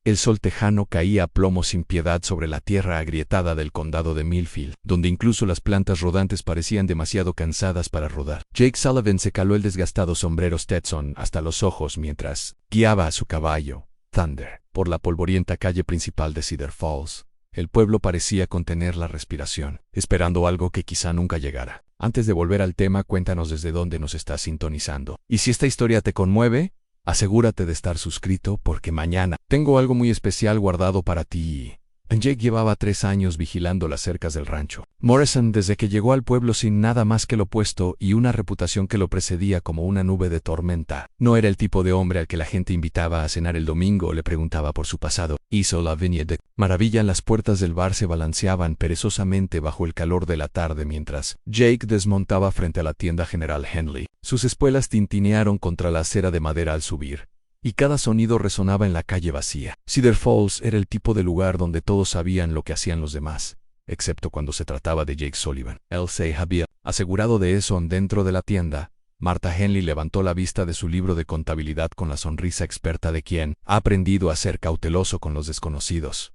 El sol tejano caía a plomo sin piedad sobre la tierra agrietada del condado de Millfield, donde incluso las plantas rodantes parecían demasiado cansadas para rodar. Jake Sullivan se caló el desgastado sombrero Stetson hasta los ojos mientras guiaba a su caballo, Thunder, por la polvorienta calle principal de Cedar Falls. El pueblo parecía contener la respiración, esperando algo que quizá nunca llegara. Antes de volver al tema, cuéntanos desde dónde nos estás sintonizando. Y si esta historia te conmueve, asegúrate de estar suscrito porque mañana tengo algo muy especial guardado para ti. Jake llevaba 3 años vigilando las cercas del rancho Morrison desde que llegó al pueblo sin nada más que lo opuesto y una reputación que lo precedía como una nube de tormenta. No era el tipo de hombre al que la gente invitaba a cenar el domingo o le preguntaba por su pasado. Hizo la viña de maravilla. Las puertas del bar se balanceaban perezosamente bajo el calor de la tarde mientras Jake desmontaba frente a la tienda General Henley. Sus espuelas tintinearon contra la acera de madera al subir, y cada sonido resonaba en la calle vacía. Cedar Falls era el tipo de lugar donde todos sabían lo que hacían los demás, excepto cuando se trataba de Jake Sullivan. Él se había asegurado de eso dentro de la tienda. Martha Henley levantó la vista de su libro de contabilidad con la sonrisa experta de quien ha aprendido a ser cauteloso con los desconocidos.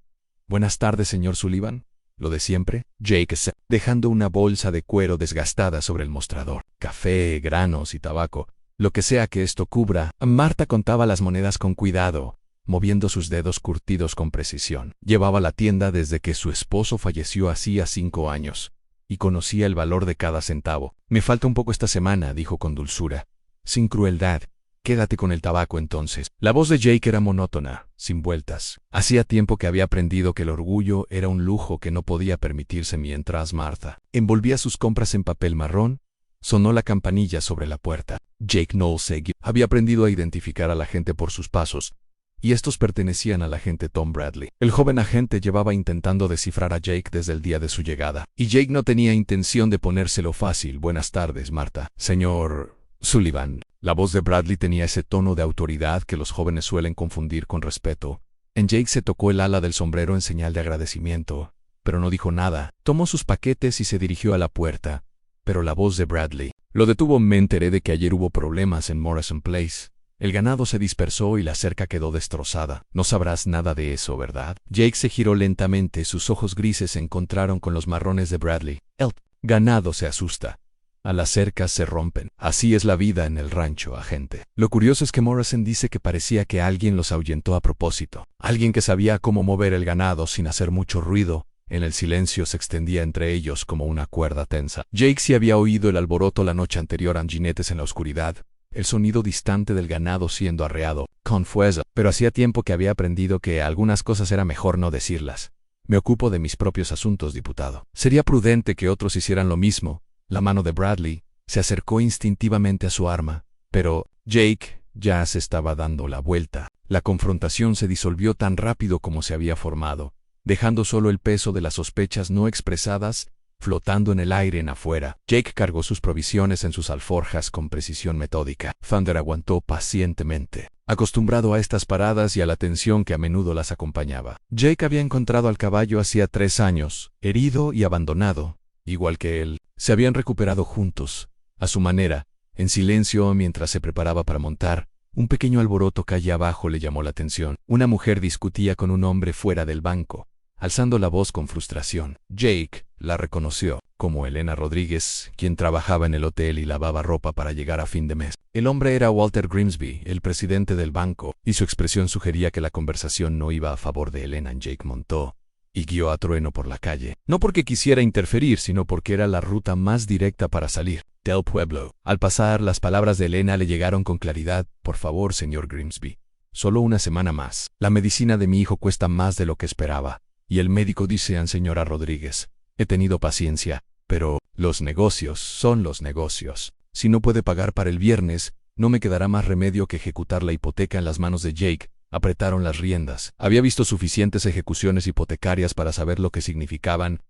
«Buenas tardes, señor Sullivan». «Lo de siempre». Jake se dejando una bolsa de cuero desgastada sobre el mostrador. «Café, granos y tabaco. Lo que sea que esto cubra». Marta contaba las monedas con cuidado, moviendo sus dedos curtidos con precisión. Llevaba la tienda desde que su esposo falleció hacía 5 años, y conocía el valor de cada centavo. «Me falta un poco esta semana», dijo con dulzura. «Sin crueldad. Quédate con el tabaco entonces». La voz de Jake era monótona, sin vueltas. Hacía tiempo que había aprendido que el orgullo era un lujo que no podía permitirse mientras Martha envolvía sus compras en papel marrón. Sonó la campanilla sobre la puerta. Jake Knowles había aprendido a identificar a la gente por sus pasos, y estos pertenecían al agente Tom Bradley. El joven agente llevaba intentando descifrar a Jake desde el día de su llegada, y Jake no tenía intención de ponérselo fácil. «Buenas tardes, Martha». «Señor Sullivan». La voz de Bradley tenía ese tono de autoridad que los jóvenes suelen confundir con respeto. Jake se tocó el ala del sombrero en señal de agradecimiento, pero no dijo nada. Tomó sus paquetes y se dirigió a la puerta. Pero la voz de Bradley lo detuvo. «Me enteré de que ayer hubo problemas en Morrison Place. El ganado se dispersó y la cerca quedó destrozada. No sabrás nada de eso, ¿verdad?» Jake se giró lentamente. Sus ojos grises se encontraron con los marrones de Bradley. «El ganado se asusta. A las cercas se rompen. Así es la vida en el rancho, agente. Lo curioso es que Morrison dice que parecía que alguien los ahuyentó a propósito. Alguien que sabía cómo mover el ganado sin hacer mucho ruido». En el silencio se extendía entre ellos como una cuerda tensa. Jake sí había oído el alboroto la noche anterior en jinetes en la oscuridad, el sonido distante del ganado siendo arreado con fuerza, pero hacía tiempo que había aprendido que algunas cosas era mejor no decirlas. «Me ocupo de mis propios asuntos, diputado». «Sería prudente que otros hicieran lo mismo». La mano de Bradley se acercó instintivamente a su arma, pero Jake ya se estaba dando la vuelta. La confrontación se disolvió tan rápido como se había formado, dejando solo el peso de las sospechas no expresadas flotando en el aire en afuera. Jake cargó sus provisiones en sus alforjas con precisión metódica. Thunder aguantó pacientemente, acostumbrado a estas paradas y a la tensión que a menudo las acompañaba. Jake había encontrado al caballo hacía 3 años, herido y abandonado, igual que él. Se habían recuperado juntos, a su manera, en silencio mientras se preparaba para montar. Un pequeño alboroto calle abajo le llamó la atención. Una mujer discutía con un hombre fuera del banco, alzando la voz con frustración. Jake la reconoció como Elena Rodríguez, quien trabajaba en el hotel y lavaba ropa para llegar a fin de mes. El hombre era Walter Grimsby, el presidente del banco, y su expresión sugería que la conversación no iba a favor de Elena. Jake montó y guió a trueno por la calle, no porque quisiera interferir, sino porque era la ruta más directa para salir del pueblo. Al pasar, las palabras de Elena le llegaron con claridad. «Por favor, señor Grimsby, solo una semana más. La medicina de mi hijo cuesta más de lo que esperaba, y el médico dice, señora Rodríguez, he tenido paciencia, pero los negocios son los negocios. Si no puede pagar para el viernes, no me quedará más remedio que ejecutar la hipoteca». En las manos de Jake apretaron las riendas. Había visto suficientes ejecuciones hipotecarias para saber lo que significaban.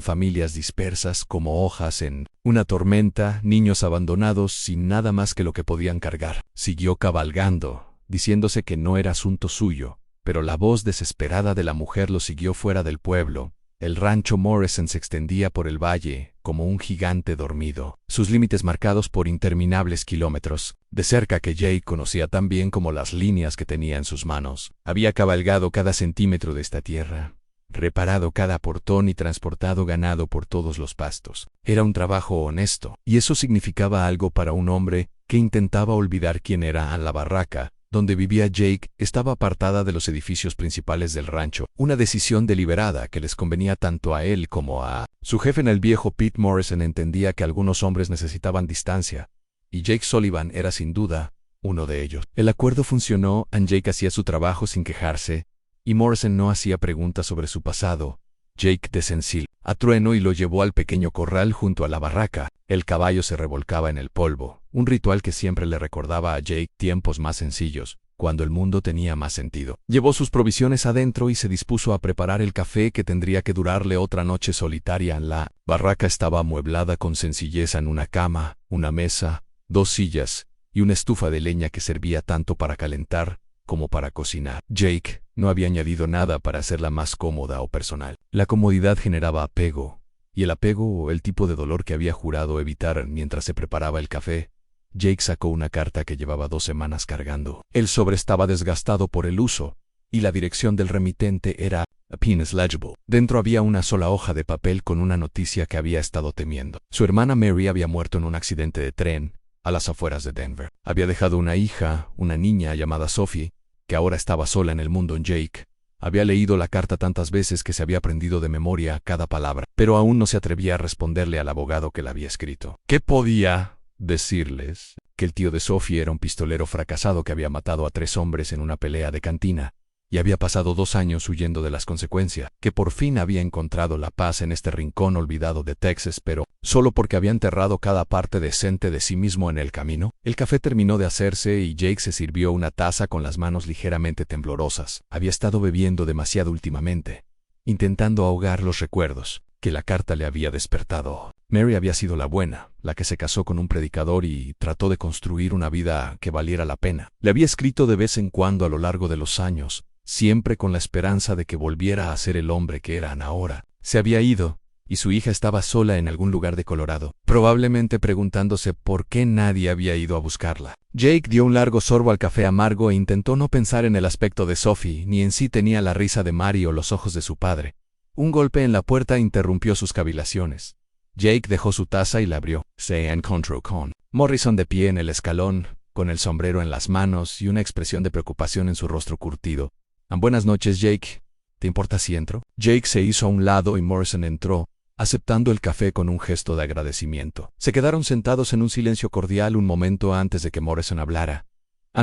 Familias dispersas como hojas en una tormenta, niños abandonados sin nada más que lo que podían cargar. Siguió cabalgando, diciéndose que no era asunto suyo, pero la voz desesperada de la mujer lo siguió fuera del pueblo, El rancho Morrison se extendía por el valle como un gigante dormido, sus límites marcados por interminables kilómetros, de cerca que Jake conocía tan bien como las líneas que tenía en sus manos. Había cabalgado cada centímetro de esta tierra, reparado cada portón y transportado ganado por todos los pastos. Era un trabajo honesto, y eso significaba algo para un hombre que intentaba olvidar quién era. La barraca donde vivía Jake estaba apartada de los edificios principales del rancho, una decisión deliberada que les convenía tanto a él como a su jefe. El viejo Pete Morrison entendía que algunos hombres necesitaban distancia, y Jake Sullivan era sin duda uno de ellos. El acuerdo funcionó, Jake hacía su trabajo sin quejarse, y Morrison no hacía preguntas sobre su pasado. Jake desensiló a Trueno y lo llevó al pequeño corral junto a la barraca. El caballo se revolcaba en el polvo, un ritual que siempre le recordaba a Jake tiempos más sencillos, cuando el mundo tenía más sentido. Llevó sus provisiones adentro y se dispuso a preparar el café que tendría que durarle otra noche solitaria. La barraca estaba amueblada con sencillez en una cama, una mesa, 2 sillas y una estufa de leña que servía tanto para calentar como para cocinar. Jake no había añadido nada para hacerla más cómoda o personal. La comodidad generaba apego, y el apego el tipo de dolor que había jurado evitar mientras se preparaba el café. Jake sacó una carta que llevaba 2 semanas cargando. El sobre estaba desgastado por el uso, y la dirección del remitente era Legible. Dentro había una sola hoja de papel con una noticia que había estado temiendo. Su hermana Mary había muerto en un accidente de tren a las afueras de Denver. Había dejado una hija, una niña llamada Sophie, que ahora estaba sola en el mundo. Jake había leído la carta tantas veces que se había aprendido de memoria cada palabra, pero aún no se atrevía a responderle al abogado que la había escrito. ¿Qué podía decirles? Que el tío de Sophie era un pistolero fracasado que había matado a 3 hombres en una pelea de cantina, y había pasado 2 años huyendo de las consecuencias, que por fin había encontrado la paz en este rincón olvidado de Texas, pero solo porque había enterrado cada parte decente de sí mismo en el camino. El café terminó de hacerse y Jake se sirvió una taza con las manos ligeramente temblorosas. Había estado bebiendo demasiado últimamente, intentando ahogar los recuerdos que la carta le había despertado. Mary había sido la buena, la que se casó con un predicador y trató de construir una vida que valiera la pena. Le había escrito de vez en cuando a lo largo de los años, siempre con la esperanza de que volviera a ser el hombre que eran ahora. Se había ido, y su hija estaba sola en algún lugar de Colorado, probablemente preguntándose por qué nadie había ido a buscarla. Jake dio un largo sorbo al café amargo e intentó no pensar en el aspecto de Sophie, ni en sí tenía la risa de Mary o los ojos de su padre. Un golpe en la puerta interrumpió sus cavilaciones. Jake dejó su taza y la abrió. Se encontró con Morrison de pie en el escalón, con el sombrero en las manos y una expresión de preocupación en su rostro curtido. Buenas noches, Jake. ¿Te importa si entro? Jake se hizo a un lado y Morrison entró, aceptando el café con un gesto de agradecimiento. Se quedaron sentados en un silencio cordial un momento antes de que Morrison hablara.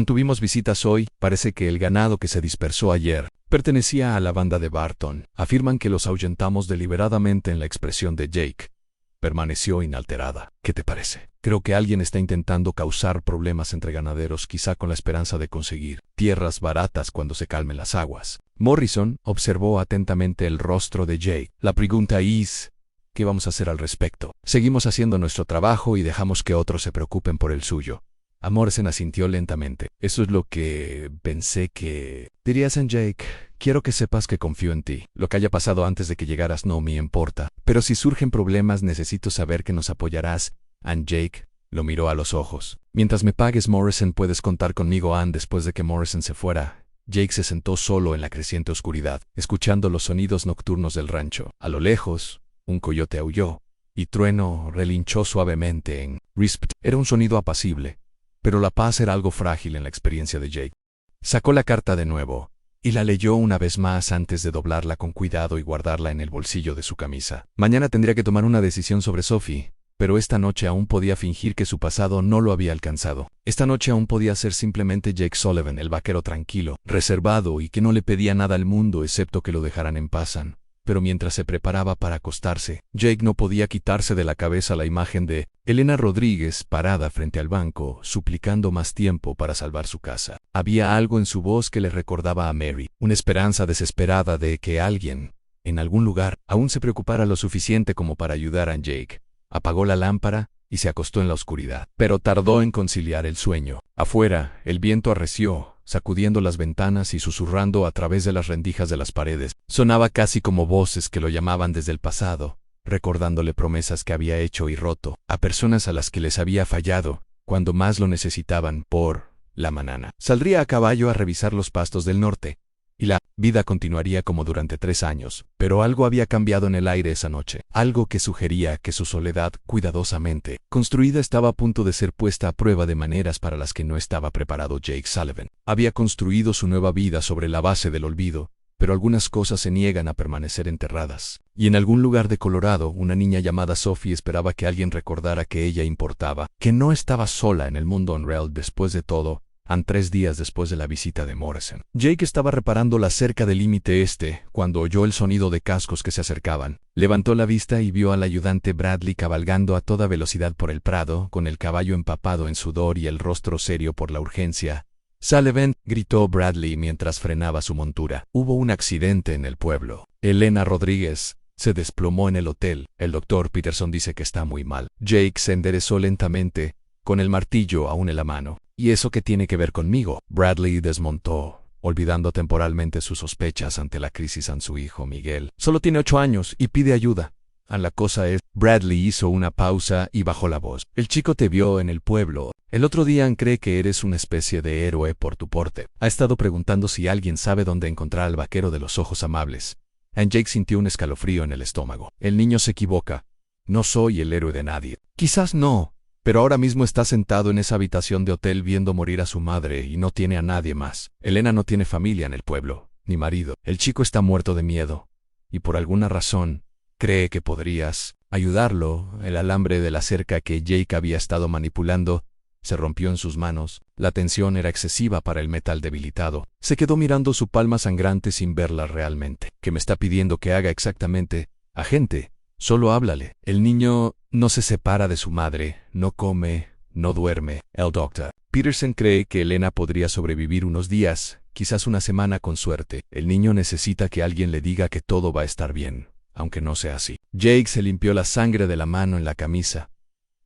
Tuvimos visitas hoy. Parece que el ganado que se dispersó ayer pertenecía a la banda de Barton. Afirman que los ahuyentamos deliberadamente. En la expresión de Jake permaneció inalterada. ¿Qué te parece? Creo que alguien está intentando causar problemas entre ganaderos, quizá con la esperanza de conseguir tierras baratas cuando se calmen las aguas. Morrison observó atentamente el rostro de Jake. La pregunta es, ¿qué vamos a hacer al respecto? Seguimos haciendo nuestro trabajo y dejamos que otros se preocupen por el suyo. Morrison asintió lentamente. Eso es lo que pensé que dirías. Jake, quiero que sepas que confío en ti. Lo que haya pasado antes de que llegaras no me importa. Pero si surgen problemas necesito saber que nos apoyarás. Jake lo miró a los ojos. Mientras me pagues, Morrison, puedes contar conmigo. Después de que Morrison se fuera, Jake se sentó solo en la creciente oscuridad, escuchando los sonidos nocturnos del rancho. A lo lejos, un coyote aulló, y Trueno relinchó suavemente en Risp. Era un sonido apacible, pero la paz era algo frágil en la experiencia de Jake. Sacó la carta de nuevo, y la leyó una vez más antes de doblarla con cuidado y guardarla en el bolsillo de su camisa. Mañana tendría que tomar una decisión sobre Sophie, pero esta noche aún podía fingir que su pasado no lo había alcanzado. Esta noche aún podía ser simplemente Jake Sullivan, el vaquero tranquilo, reservado y que no le pedía nada al mundo excepto que lo dejaran en paz. Pero mientras se preparaba para acostarse, Jake no podía quitarse de la cabeza la imagen de Elena Rodríguez parada frente al banco, suplicando más tiempo para salvar su casa. Había algo en su voz que le recordaba a Mary, una esperanza desesperada de que alguien, en algún lugar, aún se preocupara lo suficiente como para ayudar a Jake. Apagó la lámpara y se acostó en la oscuridad, pero tardó en conciliar el sueño. Afuera, el viento arreció, sacudiendo las ventanas y susurrando a través de las rendijas de las paredes. Sonaba casi como voces que lo llamaban desde el pasado, recordándole promesas que había hecho y roto, a personas a las que les había fallado, cuando más lo necesitaban. Por la mañana saldría a caballo a revisar los pastos del norte, y la vida continuaría como durante 3 años. Pero algo había cambiado en el aire esa noche, algo que sugería que su soledad, cuidadosamente construida, estaba a punto de ser puesta a prueba de maneras para las que no estaba preparado Jake Sullivan. Había construido su nueva vida sobre la base del olvido, pero algunas cosas se niegan a permanecer enterradas. Y en algún lugar de Colorado, una niña llamada Sophie esperaba que alguien recordara que ella importaba, que no estaba sola en el mundo Unreal después de todo. 3 días después de la visita de Morrison, Jake estaba reparando la cerca del límite este, cuando oyó el sonido de cascos que se acercaban. Levantó la vista y vio al ayudante Bradley cabalgando a toda velocidad por el prado, con el caballo empapado en sudor y el rostro serio por la urgencia. «Sullivan», gritó Bradley mientras frenaba su montura. «Hubo un accidente en el pueblo. Elena Rodríguez se desplomó en el hotel. El doctor Peterson dice que está muy mal». Jake se enderezó lentamente, con el martillo aún en la mano. «¿Y eso qué tiene que ver conmigo?». Bradley desmontó, olvidando temporalmente sus sospechas ante la crisis en su hijo Miguel. «Solo tiene 8 años y pide ayuda. La cosa es». Bradley hizo una pausa y bajó la voz. «El chico te vio en el pueblo. El otro día cree que eres una especie de héroe por tu porte. Ha estado preguntando si alguien sabe dónde encontrar al vaquero de los ojos amables». Jake sintió un escalofrío en el estómago. «El niño se equivoca. No soy el héroe de nadie». «Quizás no. Pero ahora mismo está sentado en esa habitación de hotel viendo morir a su madre y no tiene a nadie más. Elena no tiene familia en el pueblo, ni marido. El chico está muerto de miedo. Y por alguna razón, cree que podrías ayudarlo». El alambre de la cerca que Jake había estado manipulando se rompió en sus manos. La tensión era excesiva para el metal debilitado. Se quedó mirando su palma sangrante sin verla realmente. «¿Qué me está pidiendo que haga exactamente, agente? Solo háblale». «El niño no se separa de su madre, no come, no duerme». El doctor Peterson cree que Elena podría sobrevivir unos días, quizás una semana con suerte. El niño necesita que alguien le diga que todo va a estar bien, aunque no sea así. Jake se limpió la sangre de la mano en la camisa,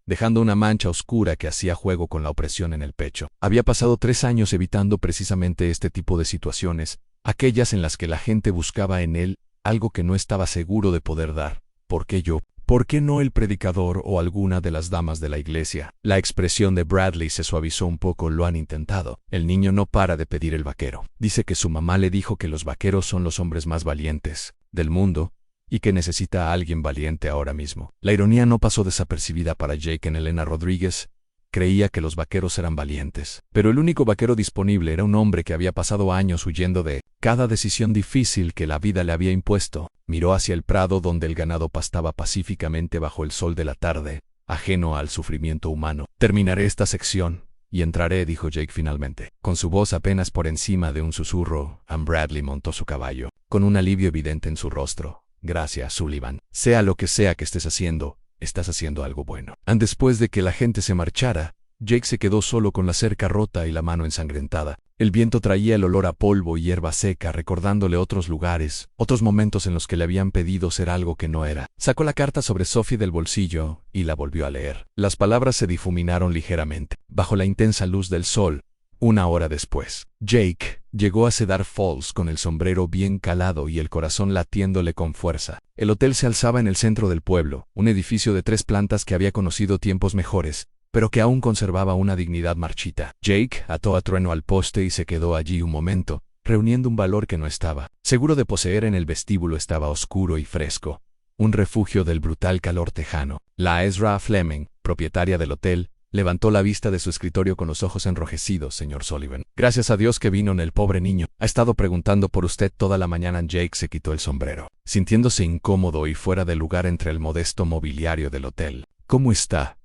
dejando una mancha oscura que hacía juego con la opresión en el pecho. Había pasado 3 años evitando precisamente este tipo de situaciones, aquellas en las que la gente buscaba en él algo que no estaba seguro de poder dar. «¿Por qué yo? ¿Por qué no el predicador o alguna de las damas de la iglesia?». La expresión de Bradley se suavizó un poco. «Lo han intentado. El niño no para de pedir el vaquero. Dice que su mamá le dijo que los vaqueros son los hombres más valientes del mundo y que necesita a alguien valiente ahora mismo». La ironía no pasó desapercibida para Jake en Elena Rodríguez. Creía que los vaqueros eran valientes, pero el único vaquero disponible era un hombre que había pasado años huyendo de cada decisión difícil que la vida le había impuesto. Miró hacia el prado donde el ganado pastaba pacíficamente bajo el sol de la tarde, ajeno al sufrimiento humano. «Terminaré esta sección y entraré», dijo Jake finalmente, con su voz apenas por encima de un susurro. Bradley montó su caballo, con un alivio evidente en su rostro. «Gracias, Sullivan. Sea lo que sea que estés haciendo, estás haciendo algo bueno». Después de que la gente se marchara, Jake se quedó solo con la cerca rota y la mano ensangrentada. El viento traía el olor a polvo y hierba seca, recordándole otros lugares, otros momentos en los que le habían pedido ser algo que no era. Sacó la carta sobre Sophie del bolsillo y la volvió a leer. Las palabras se difuminaron ligeramente, bajo la intensa luz del sol. 1 hora después, Jake llegó a Cedar Falls con el sombrero bien calado y el corazón latiéndole con fuerza. El hotel se alzaba en el centro del pueblo, un edificio de 3 plantas que había conocido tiempos mejores, pero que aún conservaba una dignidad marchita. Jake ató a Trueno al poste y se quedó allí un momento, reuniendo un valor que no estaba seguro de poseer. En el vestíbulo estaba oscuro y fresco, un refugio del brutal calor tejano. La Ezra Fleming, propietaria del hotel, levantó la vista de su escritorio con los ojos enrojecidos. «Señor Sullivan, gracias a Dios que vino el pobre niño. Ha estado preguntando por usted toda la mañana». Jake se quitó el sombrero, sintiéndose incómodo y fuera de lugar entre el modesto mobiliario del hotel. «¿Cómo está?»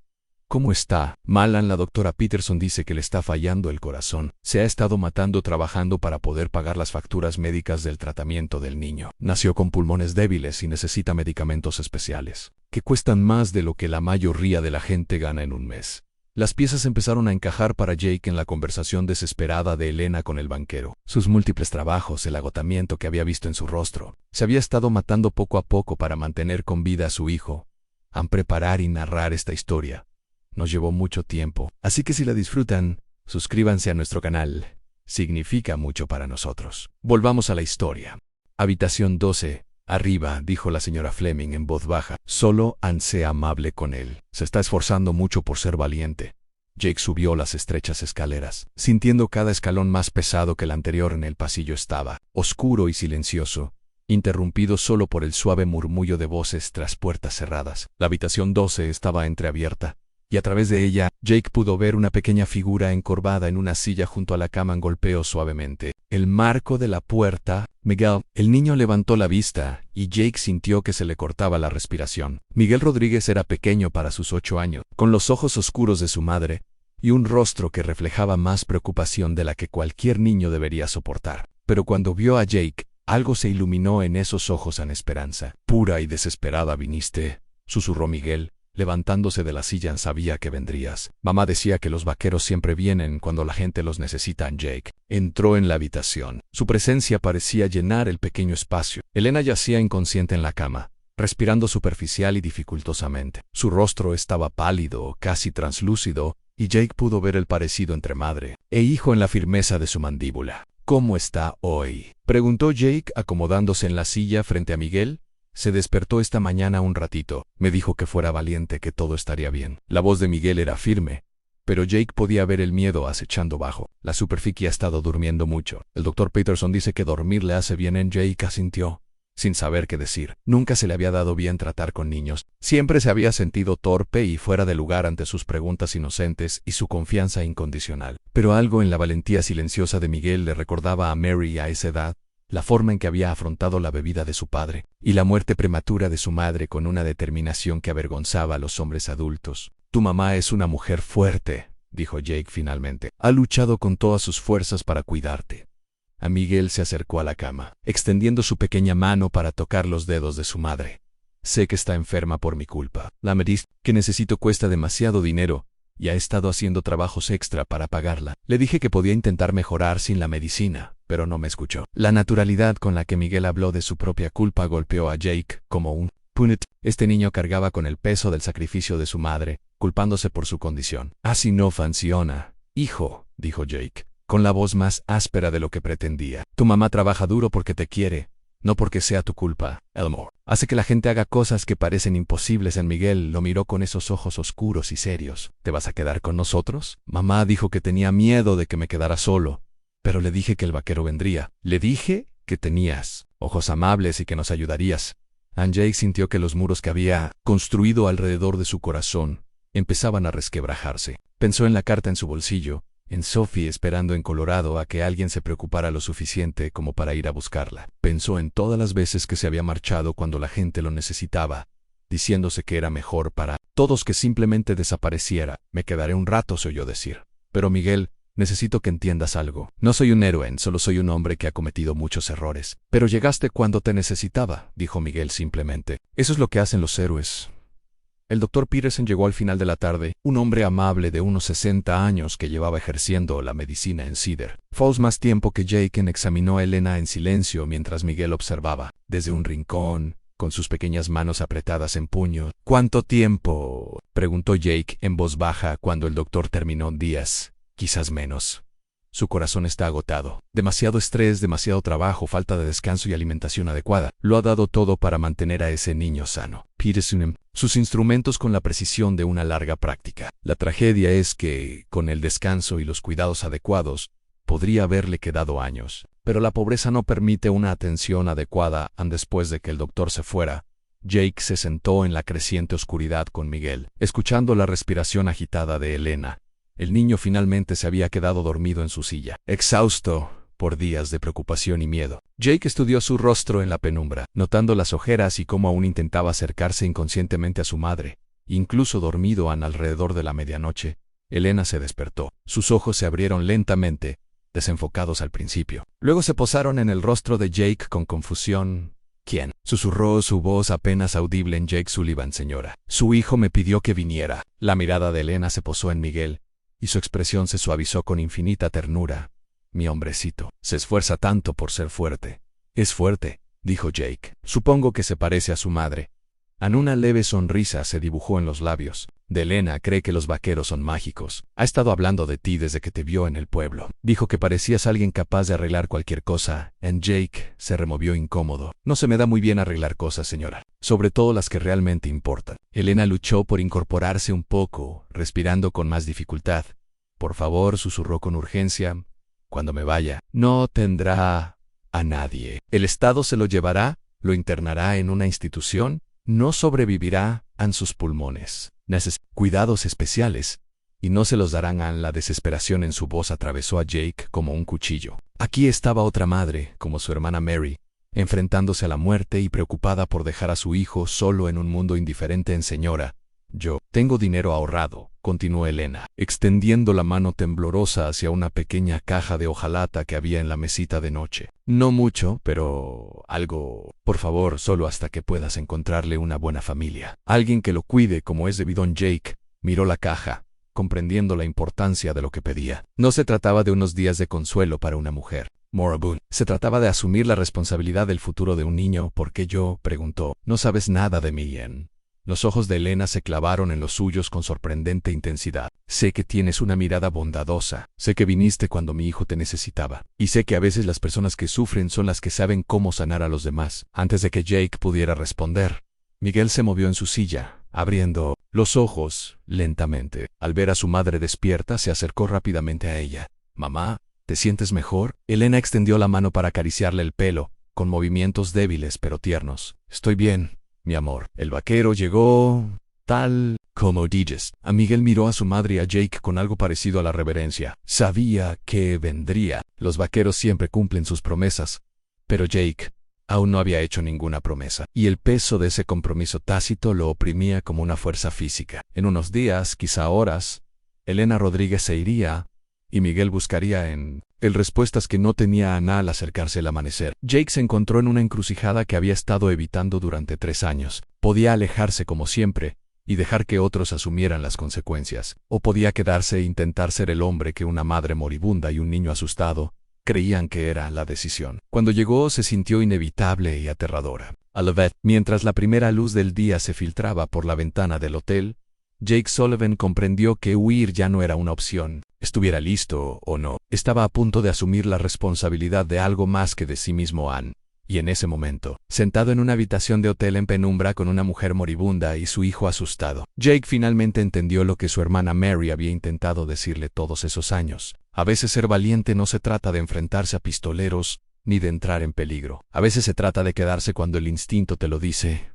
«¿Cómo está?» «Malan, la doctora Peterson dice que le está fallando el corazón. Se ha estado matando trabajando para poder pagar las facturas médicas del tratamiento del niño. Nació con pulmones débiles y necesita medicamentos especiales, que cuestan más de lo que la mayoría de la gente gana en un mes». Las piezas empezaron a encajar para Jake en la conversación desesperada de Elena con el banquero. Sus múltiples trabajos, el agotamiento que había visto en su rostro. Se había estado matando poco a poco para mantener con vida a su hijo. Preparar y narrar esta historia nos llevó mucho tiempo, así que si la disfrutan, suscríbanse a nuestro canal significa mucho para nosotros. Volvamos a la historia. Habitación 12. Arriba, dijo la señora Fleming en voz baja. Solo sé amable con él. Se está esforzando mucho por ser valiente. Jake subió las estrechas escaleras, sintiendo cada escalón más pesado que el anterior. En el pasillo estaba, oscuro y silencioso, interrumpido solo por el suave murmullo de voces tras puertas cerradas. La habitación 12 estaba entreabierta, y a través de ella, Jake pudo ver una pequeña figura encorvada en una silla junto a la cama. Golpeó suavemente el marco de la puerta. Miguel. El niño levantó la vista, y Jake sintió que se le cortaba la respiración. Miguel Rodríguez era pequeño para sus 8 años, con los ojos oscuros de su madre, y un rostro que reflejaba más preocupación de la que cualquier niño debería soportar. Pero cuando vio a Jake, algo se iluminó en esos ojos en esperanza. Pura y desesperada viniste, susurró Miguel, levantándose de la silla. Sabía que vendrías. Mamá decía que los vaqueros siempre vienen cuando la gente los necesita. Jake entró en la habitación. Su presencia parecía llenar el pequeño espacio. Elena yacía inconsciente en la cama, respirando superficial y dificultosamente. Su rostro estaba pálido, casi translúcido, y Jake pudo ver el parecido entre madre e hijo en la firmeza de su mandíbula. ¿Cómo está hoy?, preguntó Jake, acomodándose en la silla frente a Miguel. Se despertó esta mañana un ratito. Me dijo que fuera valiente, que todo estaría bien. La voz de Miguel era firme, pero Jake podía ver el miedo acechando bajo. La superficie ha estado durmiendo mucho. El doctor Peterson dice que dormir le hace bien. Jake asintió, sin saber qué decir. Nunca se le había dado bien tratar con niños. Siempre se había sentido torpe y fuera de lugar ante sus preguntas inocentes y su confianza incondicional. Pero algo en la valentía silenciosa de Miguel le recordaba a Mary a esa edad, la forma en que había afrontado la bebida de su padre y la muerte prematura de su madre con una determinación que avergonzaba a los hombres adultos. Tu mamá es una mujer fuerte, dijo Jake finalmente. Ha luchado con todas sus fuerzas para cuidarte. A Miguel se acercó a la cama, extendiendo su pequeña mano para tocar los dedos de su madre. Sé que está enferma por mi culpa. La medicina que necesito cuesta demasiado dinero, y ha estado haciendo trabajos extra para pagarla. Le dije que podía intentar mejorar sin la medicina, pero no me escuchó. La naturalidad con la que Miguel habló de su propia culpa golpeó a Jake como un puñet. Este niño cargaba con el peso del sacrificio de su madre, culpándose por su condición. Así no funciona, hijo, dijo Jake, con la voz más áspera de lo que pretendía. Tu mamá trabaja duro porque te quiere, no porque sea tu culpa, Elmore. Hace que la gente haga cosas que parecen imposibles. Miguel lo miró con esos ojos oscuros y serios. ¿Te vas a quedar con nosotros? Mamá dijo que tenía miedo de que me quedara solo, pero le dije que el vaquero vendría. Le dije que tenías ojos amables y que nos ayudarías. Jake sintió que los muros que había construido alrededor de su corazón empezaban a resquebrajarse. Pensó en la carta en su bolsillo, en Sophie esperando en Colorado a que alguien se preocupara lo suficiente como para ir a buscarla. Pensó en todas las veces que se había marchado cuando la gente lo necesitaba, diciéndose que era mejor para todos que simplemente desapareciera. Me quedaré un rato, se oyó decir. Pero Miguel, necesito que entiendas algo. No soy un héroe, solo soy un hombre que ha cometido muchos errores. Pero llegaste cuando te necesitaba, dijo Miguel simplemente. Eso es lo que hacen los héroes. El doctor Peterson llegó al final de la tarde, un hombre amable de unos 60 años que llevaba ejerciendo la medicina en Cedar Falls más tiempo que Jake. Examinó a Elena en silencio mientras Miguel observaba, desde un rincón, con sus pequeñas manos apretadas en puño. ¿Cuánto tiempo?, preguntó Jake en voz baja cuando el doctor terminó. Días, quizás menos. Su corazón está agotado. Demasiado estrés, demasiado trabajo, falta de descanso y alimentación adecuada. Lo ha dado todo para mantener a ese niño sano. Peterson, sus instrumentos con la precisión de una larga práctica. La tragedia es que, con el descanso y los cuidados adecuados, podría haberle quedado años. Pero la pobreza no permite una atención adecuada. Después de que el doctor se fuera, Jake se sentó en la creciente oscuridad con Miguel, escuchando la respiración agitada de Elena. El niño finalmente se había quedado dormido en su silla, exhausto por días de preocupación y miedo. Jake estudió su rostro en la penumbra, notando las ojeras y cómo aún intentaba acercarse inconscientemente a su madre. Incluso dormido alrededor de la medianoche, Elena se despertó. Sus ojos se abrieron lentamente, desenfocados al principio. Luego se posaron en el rostro de Jake con confusión. ¿Quién?, susurró su voz apenas audible. En Jake Sullivan, señora. Su hijo me pidió que viniera. La mirada de Elena se posó en Miguel, y su expresión se suavizó con infinita ternura. Mi hombrecito, se esfuerza tanto por ser fuerte. Es fuerte, dijo Jake. Supongo que se parece a su madre. Una leve sonrisa se dibujó en los labios de Elena. Cree que los vaqueros son mágicos. Ha estado hablando de ti desde que te vio en el pueblo. Dijo que parecías alguien capaz de arreglar cualquier cosa. Jake se removió incómodo. No se me da muy bien arreglar cosas, señora. Sobre todo las que realmente importan. Elena luchó por incorporarse un poco, respirando con más dificultad. Por favor, susurró con urgencia. Cuando me vaya, no tendrá a nadie. El Estado se lo llevará, lo internará en una institución. No sobrevivirá a sus pulmones. Cuidados especiales. Y no se los darán a la desesperación en su voz atravesó a Jake como un cuchillo. Aquí estaba otra madre, como su hermana Mary, enfrentándose a la muerte y preocupada por dejar a su hijo solo en un mundo indiferente. Señora, yo tengo dinero ahorrado, continuó Elena, extendiendo la mano temblorosa hacia una pequeña caja de hojalata que había en la mesita de noche. No mucho, pero algo. Por favor, solo hasta que puedas encontrarle una buena familia. Alguien que lo cuide como es debido. Jake miró la caja, comprendiendo la importancia de lo que pedía. No se trataba de unos días de consuelo para una mujer moribunda. Se trataba de asumir la responsabilidad del futuro de un niño. ¿Por qué yo? Preguntó. No sabes nada de mí, Los ojos de Elena se clavaron en los suyos con sorprendente intensidad. Sé que tienes una mirada bondadosa. Sé que viniste cuando mi hijo te necesitaba. Y sé que a veces las personas que sufren son las que saben cómo sanar a los demás. Antes de que Jake pudiera responder, Miguel se movió en su silla, abriendo los ojos lentamente. Al ver a su madre despierta, se acercó rápidamente a ella. Mamá, ¿te sientes mejor? Elena extendió la mano para acariciarle el pelo, con movimientos débiles pero tiernos. Estoy bien, mi amor. El vaquero llegó, tal como dices. A Miguel miró a su madre y a Jake con algo parecido a la reverencia. Sabía que vendría. Los vaqueros siempre cumplen sus promesas. Pero Jake aún no había hecho ninguna promesa. Y el peso de ese compromiso tácito lo oprimía como una fuerza física. En unos días, quizá horas, Elena Rodríguez se iría, y Miguel buscaría en él respuestas que no tenía Ana al acercarse el amanecer. Jake se encontró en una encrucijada que había estado evitando durante 3 años. Podía alejarse como siempre y dejar que otros asumieran las consecuencias, o podía quedarse e intentar ser el hombre que una madre moribunda y un niño asustado creían que era la decisión. Cuando llegó se sintió inevitable y aterradora. A la vez, mientras la primera luz del día se filtraba por la ventana del hotel, Jake Sullivan comprendió que huir ya no era una opción. Estuviera listo o no, estaba a punto de asumir la responsabilidad de algo más que de sí mismo. Y en ese momento, sentado en una habitación de hotel en penumbra con una mujer moribunda y su hijo asustado, Jake finalmente entendió lo que su hermana Mary había intentado decirle todos esos años. A veces ser valiente no se trata de enfrentarse a pistoleros, ni de entrar en peligro. A veces se trata de quedarse cuando el instinto te lo dice.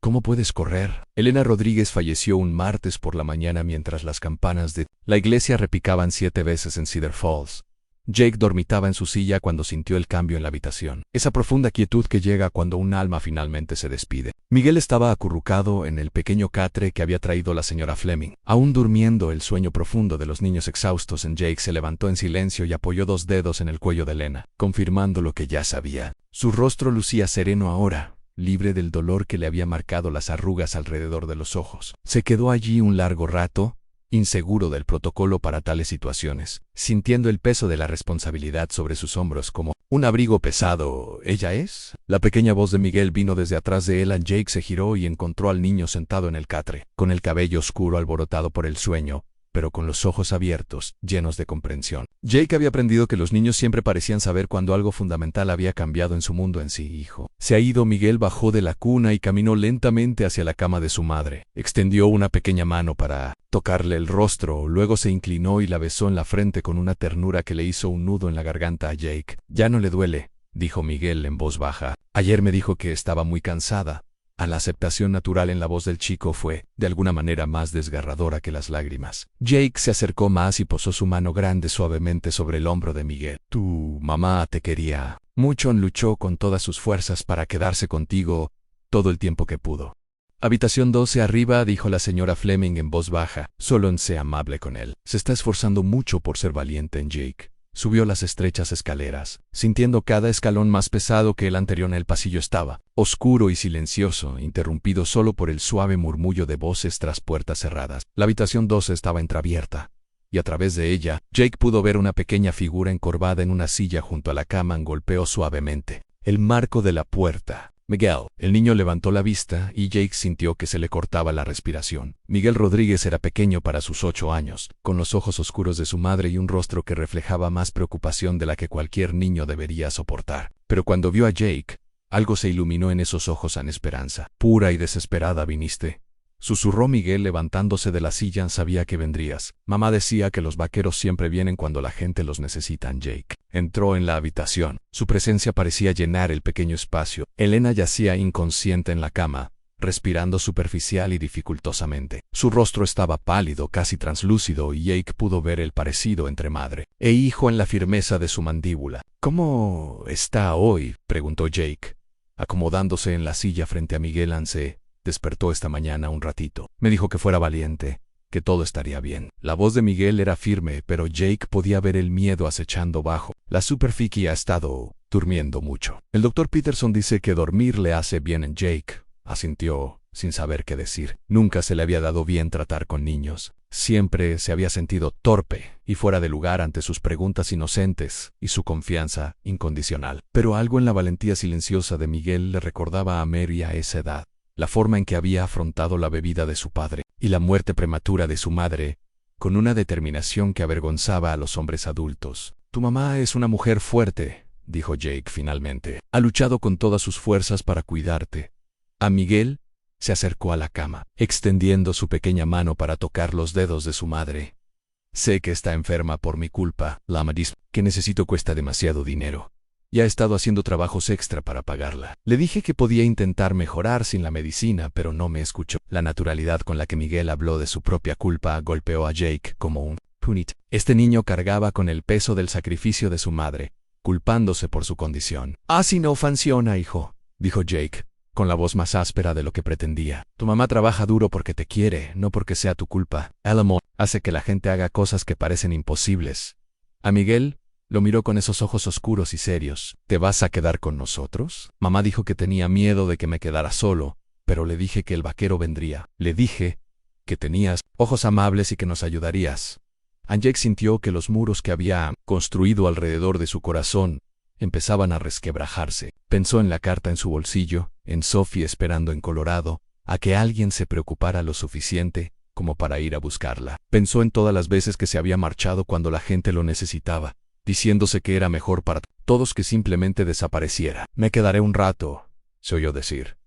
¿Cómo puedes correr? Elena Rodríguez falleció un martes por la mañana mientras las campanas de la iglesia repicaban 7 veces en Cedar Falls. Jake dormitaba en su silla cuando sintió el cambio en la habitación. Esa profunda quietud que llega cuando un alma finalmente se despide. Miguel estaba acurrucado en el pequeño catre que había traído la señora Fleming. Aún durmiendo el sueño profundo de los niños exhaustos, Jake se levantó en silencio y apoyó 2 dedos en el cuello de Elena, confirmando lo que ya sabía. Su rostro lucía sereno ahora, libre del dolor que le había marcado las arrugas alrededor de los ojos. Se quedó allí un largo rato, inseguro del protocolo para tales situaciones, sintiendo el peso de la responsabilidad sobre sus hombros como un abrigo pesado. ¿Ella es? La pequeña voz de Miguel vino desde atrás de él. Jake se giró y encontró al niño sentado en el catre, con el cabello oscuro alborotado por el sueño, pero con los ojos abiertos, llenos de comprensión. Jake había aprendido que los niños siempre parecían saber cuando algo fundamental había cambiado en su mundo. En sí, hijo. Se ha ido. Miguel bajó de la cuna y caminó lentamente hacia la cama de su madre. Extendió una pequeña mano para tocarle el rostro, luego se inclinó y la besó en la frente con una ternura que le hizo un nudo en la garganta a Jake. Ya no le duele, dijo Miguel en voz baja. Ayer me dijo que estaba muy cansada. La aceptación natural en la voz del chico fue, de alguna manera, más desgarradora que las lágrimas. Jake se acercó más y posó su mano grande suavemente sobre el hombro de Miguel. Tu mamá te quería mucho. Luchó con todas sus fuerzas para quedarse contigo todo el tiempo que pudo. Habitación 12 arriba, dijo la señora Fleming en voz baja. Solo sea amable con él. Se está esforzando mucho por ser valiente. Jake subió las estrechas escaleras, sintiendo cada escalón más pesado que el anterior. El pasillo estaba oscuro y silencioso, interrumpido solo por el suave murmullo de voces tras puertas cerradas. La habitación 12 estaba entreabierta, y a través de ella, Jake pudo ver una pequeña figura encorvada en una silla junto a la cama. Golpeó suavemente el marco de la puerta, Miguel. El niño levantó la vista y Jake sintió que se le cortaba la respiración. Miguel Rodríguez era pequeño para sus 8 años, con los ojos oscuros de su madre y un rostro que reflejaba más preocupación de la que cualquier niño debería soportar. Pero cuando vio a Jake, algo se iluminó en esos ojos en esperanza. Pura y desesperada viniste, susurró Miguel levantándose de la silla. Sabía que vendrías. Mamá decía que los vaqueros siempre vienen cuando la gente los necesita. Jake entró en la habitación. Su presencia parecía llenar el pequeño espacio. Elena yacía inconsciente en la cama, respirando superficial y dificultosamente. Su rostro estaba pálido, casi translúcido, y Jake pudo ver el parecido entre madre e hijo en la firmeza de su mandíbula. ¿Cómo está hoy?, preguntó Jake, acomodándose en la silla frente a Miguel. Anse despertó esta mañana un ratito. Me dijo que fuera valiente, que todo estaría bien. La voz de Miguel era firme, pero Jake podía ver el miedo acechando bajo la superficie. Ha estado durmiendo mucho. El doctor Peterson dice que dormir le hace bien. Jake asintió, sin saber qué decir. Nunca se le había dado bien tratar con niños. Siempre se había sentido torpe y fuera de lugar ante sus preguntas inocentes y su confianza incondicional. Pero algo en la valentía silenciosa de Miguel le recordaba a Mary a esa edad. La forma en que había afrontado la bebida de su padre y la muerte prematura de su madre, con una determinación que avergonzaba a los hombres adultos. Tu mamá es una mujer fuerte, dijo Jake finalmente. Ha luchado con todas sus fuerzas para cuidarte. A Miguel se acercó a la cama, extendiendo su pequeña mano para tocar los dedos de su madre. Sé que está enferma por mi culpa. La medicina que necesito cuesta demasiado dinero. Ya he estado haciendo trabajos extra para pagarla. Le dije que podía intentar mejorar sin la medicina, pero no me escuchó. La naturalidad con la que Miguel habló de su propia culpa golpeó a Jake como un punit. Este niño cargaba con el peso del sacrificio de su madre, culpándose por su condición. Así no funciona, hijo, dijo Jake, con la voz más áspera de lo que pretendía. Tu mamá trabaja duro porque te quiere, no porque sea tu culpa. El amor hace que la gente haga cosas que parecen imposibles. A Miguel lo miró con esos ojos oscuros y serios. ¿Te vas a quedar con nosotros? Mamá dijo que tenía miedo de que me quedara solo, pero le dije que el vaquero vendría. Le dije que tenías ojos amables y que nos ayudarías. Jake sintió que los muros que había construido alrededor de su corazón empezaban a resquebrajarse. Pensó en la carta en su bolsillo, en Sophie esperando en Colorado, a que alguien se preocupara lo suficiente como para ir a buscarla. Pensó en todas las veces que se había marchado cuando la gente lo necesitaba, diciéndose que era mejor para todos que simplemente desapareciera. Me quedaré un rato, se oyó decir.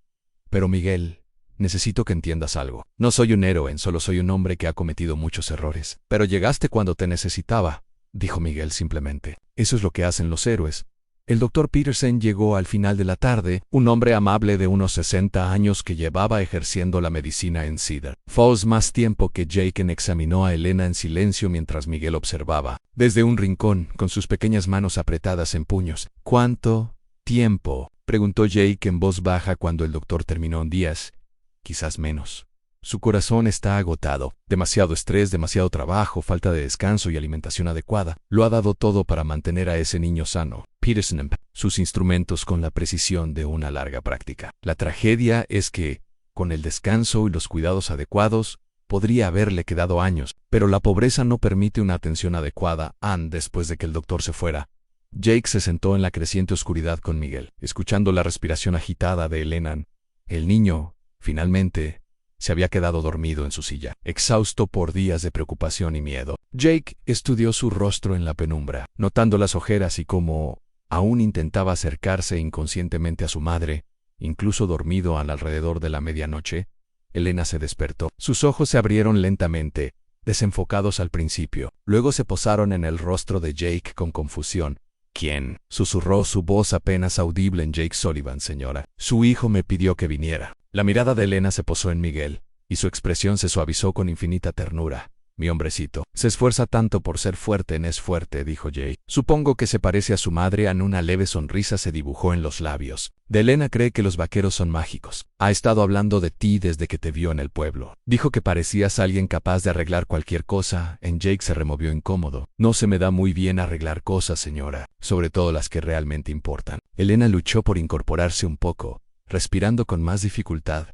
Pero Miguel, necesito que entiendas algo. No soy un héroe, solo soy un hombre que ha cometido muchos errores. Pero llegaste cuando te necesitaba, dijo Miguel simplemente. Eso es lo que hacen los héroes. El doctor Peterson llegó al final de la tarde, un hombre amable de unos 60 años que llevaba ejerciendo la medicina en Cedar Falls más tiempo que Jake. Examinó a Elena en silencio mientras Miguel observaba, desde un rincón, con sus pequeñas manos apretadas en puños. ¿Cuánto tiempo?, preguntó Jake en voz baja cuando el doctor terminó. Días, quizás menos. Su corazón está agotado. Demasiado estrés, demasiado trabajo, falta de descanso y alimentación adecuada. Lo ha dado todo para mantener a ese niño sano. Peterson empleó sus instrumentos con la precisión de una larga práctica. La tragedia es que, con el descanso y los cuidados adecuados, podría haberle quedado años, pero la pobreza no permite una atención adecuada. Después de que el doctor se fuera, Jake se sentó en la creciente oscuridad con Miguel, escuchando la respiración agitada de Elena. El niño, finalmente, se había quedado dormido en su silla, exhausto por días de preocupación y miedo. Jake estudió su rostro en la penumbra, notando las ojeras y cómo aún intentaba acercarse inconscientemente a su madre, incluso dormido alrededor de la medianoche. Elena se despertó. Sus ojos se abrieron lentamente, desenfocados al principio. Luego se posaron en el rostro de Jake con confusión. ¿Quién?, susurró, su voz apenas audible. En Jake Sullivan, señora. Su hijo me pidió que viniera. La mirada de Elena se posó en Miguel, y su expresión se suavizó con infinita ternura. Mi hombrecito, se esfuerza tanto por ser fuerte. Es fuerte, dijo Jake. Supongo que se parece a su madre. Una leve sonrisa se dibujó en los labios de Elena. Cree que los vaqueros son mágicos. Ha estado hablando de ti desde que te vio en el pueblo. Dijo que parecías alguien capaz de arreglar cualquier cosa. Jake se removió incómodo. No se me da muy bien arreglar cosas, señora, sobre todo las que realmente importan. Elena luchó por incorporarse un poco, respirando con más dificultad.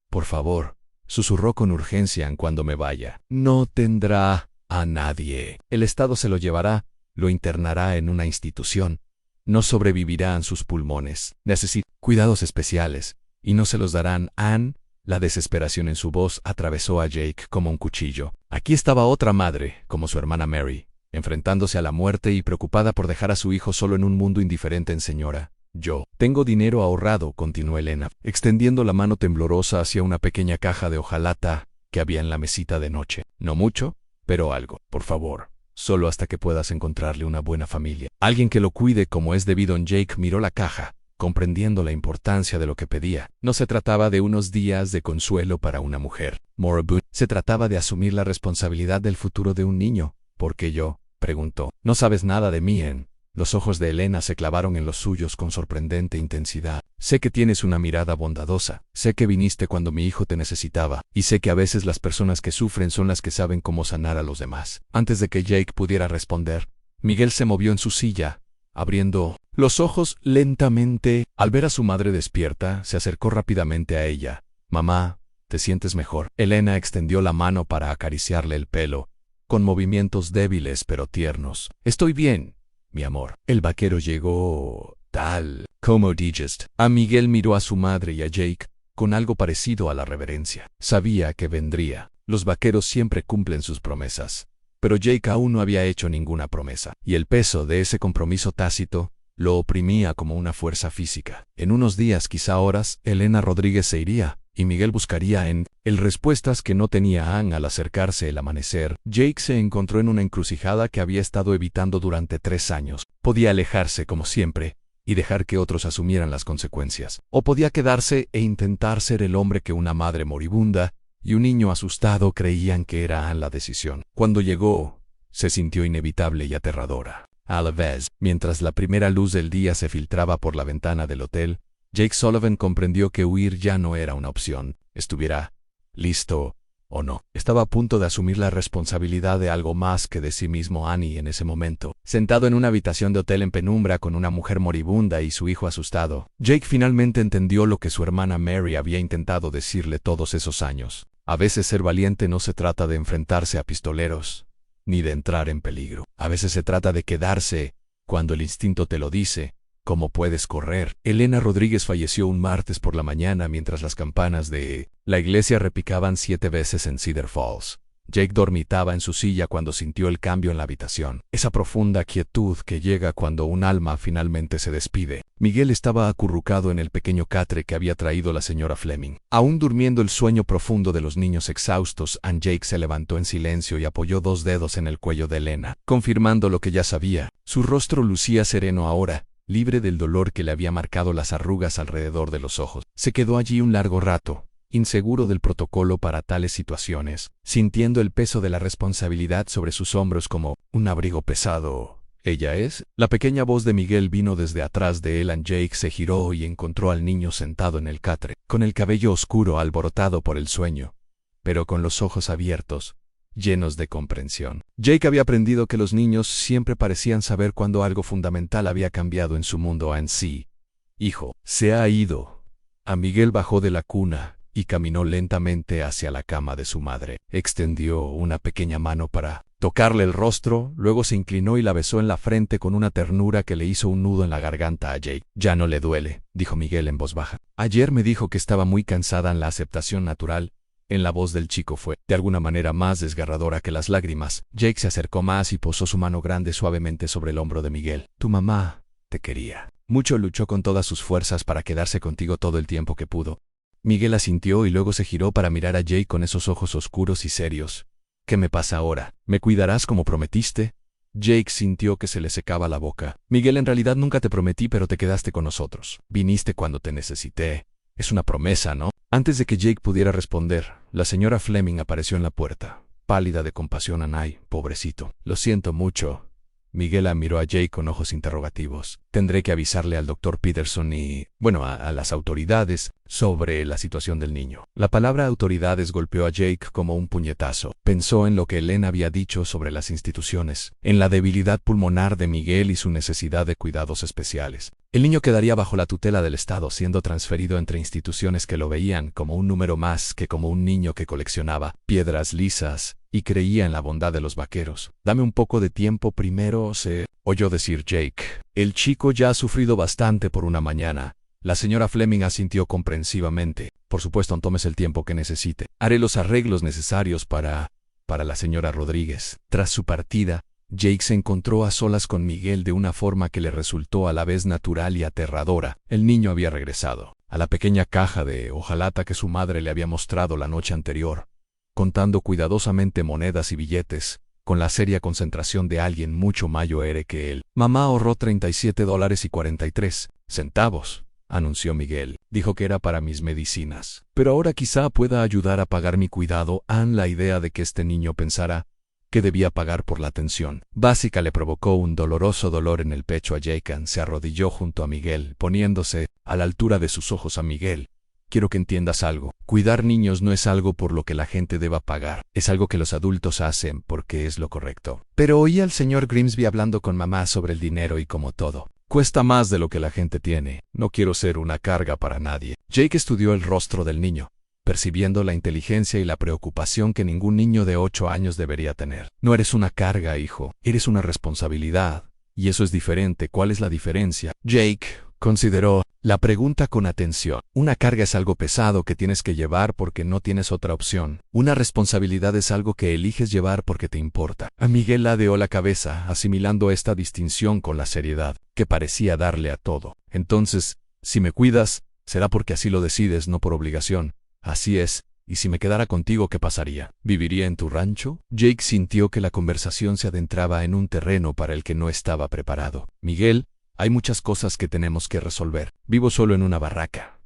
Por favor, susurró con urgencia, cuando me vaya. No tendrá a nadie. El Estado se lo llevará, lo internará en una institución. No sobrevivirán sus pulmones. Necesita cuidados especiales. Y no se los darán. Anne, la desesperación en su voz atravesó a Jake como un cuchillo. Aquí estaba otra madre, como su hermana Mary, enfrentándose a la muerte y preocupada por dejar a su hijo solo en un mundo indiferente. Señora, yo tengo dinero ahorrado, continuó Elena, extendiendo la mano temblorosa hacia una pequeña caja de hojalata que había en la mesita de noche. No mucho, pero algo. Por favor, solo hasta que puedas encontrarle una buena familia. Alguien que lo cuide como es debido. Jake miró la caja, comprendiendo la importancia de lo que pedía. No se trataba de unos días de consuelo para una mujer moribunda. Se trataba de asumir la responsabilidad del futuro de un niño. ¿Por qué yo?, preguntó. No sabes nada de mí, Anne. Los ojos de Elena se clavaron en los suyos con sorprendente intensidad. Sé que tienes una mirada bondadosa. Sé que viniste cuando mi hijo te necesitaba. Y sé que a veces las personas que sufren son las que saben cómo sanar a los demás. Antes de que Jake pudiera responder, Miguel se movió en su silla, abriendo los ojos lentamente. Al ver a su madre despierta, se acercó rápidamente a ella. Mamá, ¿te sientes mejor? Elena extendió la mano para acariciarle el pelo, con movimientos débiles pero tiernos. Estoy bien, mi amor. El vaquero llegó tal como dijiste. A Miguel miró a su madre y a Jake con algo parecido a la reverencia. Sabía que vendría. Los vaqueros siempre cumplen sus promesas. Pero Jake aún no había hecho ninguna promesa, y el peso de ese compromiso tácito lo oprimía como una fuerza física. En unos días, quizá horas, Elena Rodríguez se iría, y Miguel buscaría en él respuestas que no tenía Anne. Al acercarse el amanecer, Jake se encontró en una encrucijada que había estado evitando durante 3 años. Podía alejarse como siempre y dejar que otros asumieran las consecuencias, o podía quedarse e intentar ser el hombre que una madre moribunda y un niño asustado creían que era Anne la decisión. Cuando llegó, se sintió inevitable y aterradora. A la vez, mientras la primera luz del día se filtraba por la ventana del hotel, Jake Sullivan comprendió que huir ya no era una opción. Estuviera listo o no. Estaba a punto de asumir la responsabilidad de algo más que de sí mismo. Annie, en ese momento, sentado en una habitación de hotel en penumbra con una mujer moribunda y su hijo asustado, Jake finalmente entendió lo que su hermana Mary había intentado decirle todos esos años. A veces ser valiente no se trata de enfrentarse a pistoleros, ni de entrar en peligro. A veces se trata de quedarse cuando el instinto te lo dice. ¿Cómo puedes correr? Elena Rodríguez falleció un martes por la mañana mientras las campanas de la iglesia repicaban 7 veces en Cedar Falls. Jake dormitaba en su silla cuando sintió el cambio en la habitación. Esa profunda quietud que llega cuando un alma finalmente se despide. Miguel estaba acurrucado en el pequeño catre que había traído la señora Fleming. Aún durmiendo el sueño profundo de los niños exhaustos, Jake se levantó en silencio y apoyó 2 dedos en el cuello de Elena, confirmando lo que ya sabía. Su rostro lucía sereno ahora, libre del dolor que le había marcado las arrugas alrededor de los ojos. Se quedó allí un largo rato, inseguro del protocolo para tales situaciones, sintiendo el peso de la responsabilidad sobre sus hombros como un abrigo pesado. ¿Ella es? La pequeña voz de Miguel vino desde atrás de él. Jake se giró y encontró al niño sentado en el catre, con el cabello oscuro alborotado por el sueño, pero con los ojos abiertos, llenos de comprensión. Jake había aprendido que los niños siempre parecían saber cuando algo fundamental había cambiado en su mundo. En sí. Hijo, se ha ido. A Miguel bajó de la cuna y caminó lentamente hacia la cama de su madre. Extendió una pequeña mano para tocarle el rostro, luego se inclinó y la besó en la frente con una ternura que le hizo un nudo en la garganta a Jake. Ya no le duele, dijo Miguel en voz baja. Ayer me dijo que estaba muy cansada. En la aceptación natural en la voz del chico fue, de alguna manera, más desgarradora que las lágrimas. Jake se acercó más y posó su mano grande suavemente sobre el hombro de Miguel. Tu mamá te quería mucho, luchó con todas sus fuerzas para quedarse contigo todo el tiempo que pudo. Miguel asintió y luego se giró para mirar a Jake con esos ojos oscuros y serios. ¿Qué me pasa ahora? ¿Me cuidarás como prometiste? Jake sintió que se le secaba la boca. Miguel, en realidad nunca te prometí, pero te quedaste con nosotros. Viniste cuando te necesité. Es una promesa, ¿no? Antes de que Jake pudiera responder, la señora Fleming apareció en la puerta, pálida de compasión. Anay, pobrecito. Lo siento mucho. Miguel miró a Jake con ojos interrogativos. Tendré que avisarle al doctor Peterson y, a las autoridades sobre la situación del niño. La palabra autoridades golpeó a Jake como un puñetazo. Pensó en lo que Elena había dicho sobre las instituciones, en la debilidad pulmonar de Miguel y su necesidad de cuidados especiales. El niño quedaría bajo la tutela del Estado, siendo transferido entre instituciones que lo veían como un número más que como un niño que coleccionaba piedras lisas y creía en la bondad de los vaqueros. Dame un poco de tiempo primero, se oyó decir Jake. El chico ya ha sufrido bastante por una mañana. La señora Fleming asintió comprensivamente. Por supuesto, tomes el tiempo que necesite. Haré los arreglos necesarios para la señora Rodríguez. Tras su partida, Jake se encontró a solas con Miguel de una forma que le resultó a la vez natural y aterradora. El niño había regresado a la pequeña caja de hojalata que su madre le había mostrado la noche anterior, contando cuidadosamente monedas y billetes, con la seria concentración de alguien mucho mayor que él. Mamá ahorró $37.43, anunció Miguel. Dijo que era para mis medicinas. Pero ahora quizá pueda ayudar a pagar mi cuidado. La idea de que este niño pensara que debía pagar por la atención básica le provocó un doloroso dolor en el pecho a Jake. Se arrodilló junto a Miguel, poniéndose a la altura de sus ojos a Miguel. Quiero que entiendas algo. Cuidar niños no es algo por lo que la gente deba pagar. Es algo que los adultos hacen porque es lo correcto. Pero oí al señor Grimsby hablando con mamá sobre el dinero y como todo cuesta más de lo que la gente tiene. No quiero ser una carga para nadie. Jake estudió el rostro del niño, percibiendo la inteligencia y la preocupación que ningún niño de 8 años debería tener. No eres una carga, hijo. Eres una responsabilidad. Y eso es diferente. ¿Cuál es la diferencia? Jake consideró la pregunta con atención. Una carga es algo pesado que tienes que llevar porque no tienes otra opción. Una responsabilidad es algo que eliges llevar porque te importa. A Miguel ladeó la cabeza, asimilando esta distinción con la seriedad que parecía darle a todo. Entonces, si me cuidas, será porque así lo decides, no por obligación. Así es. ¿Y si me quedara contigo, qué pasaría? ¿Viviría en tu rancho? Jake sintió que la conversación se adentraba en un terreno para el que no estaba preparado. Miguel, hay muchas cosas que tenemos que resolver. Vivo solo en una barraca.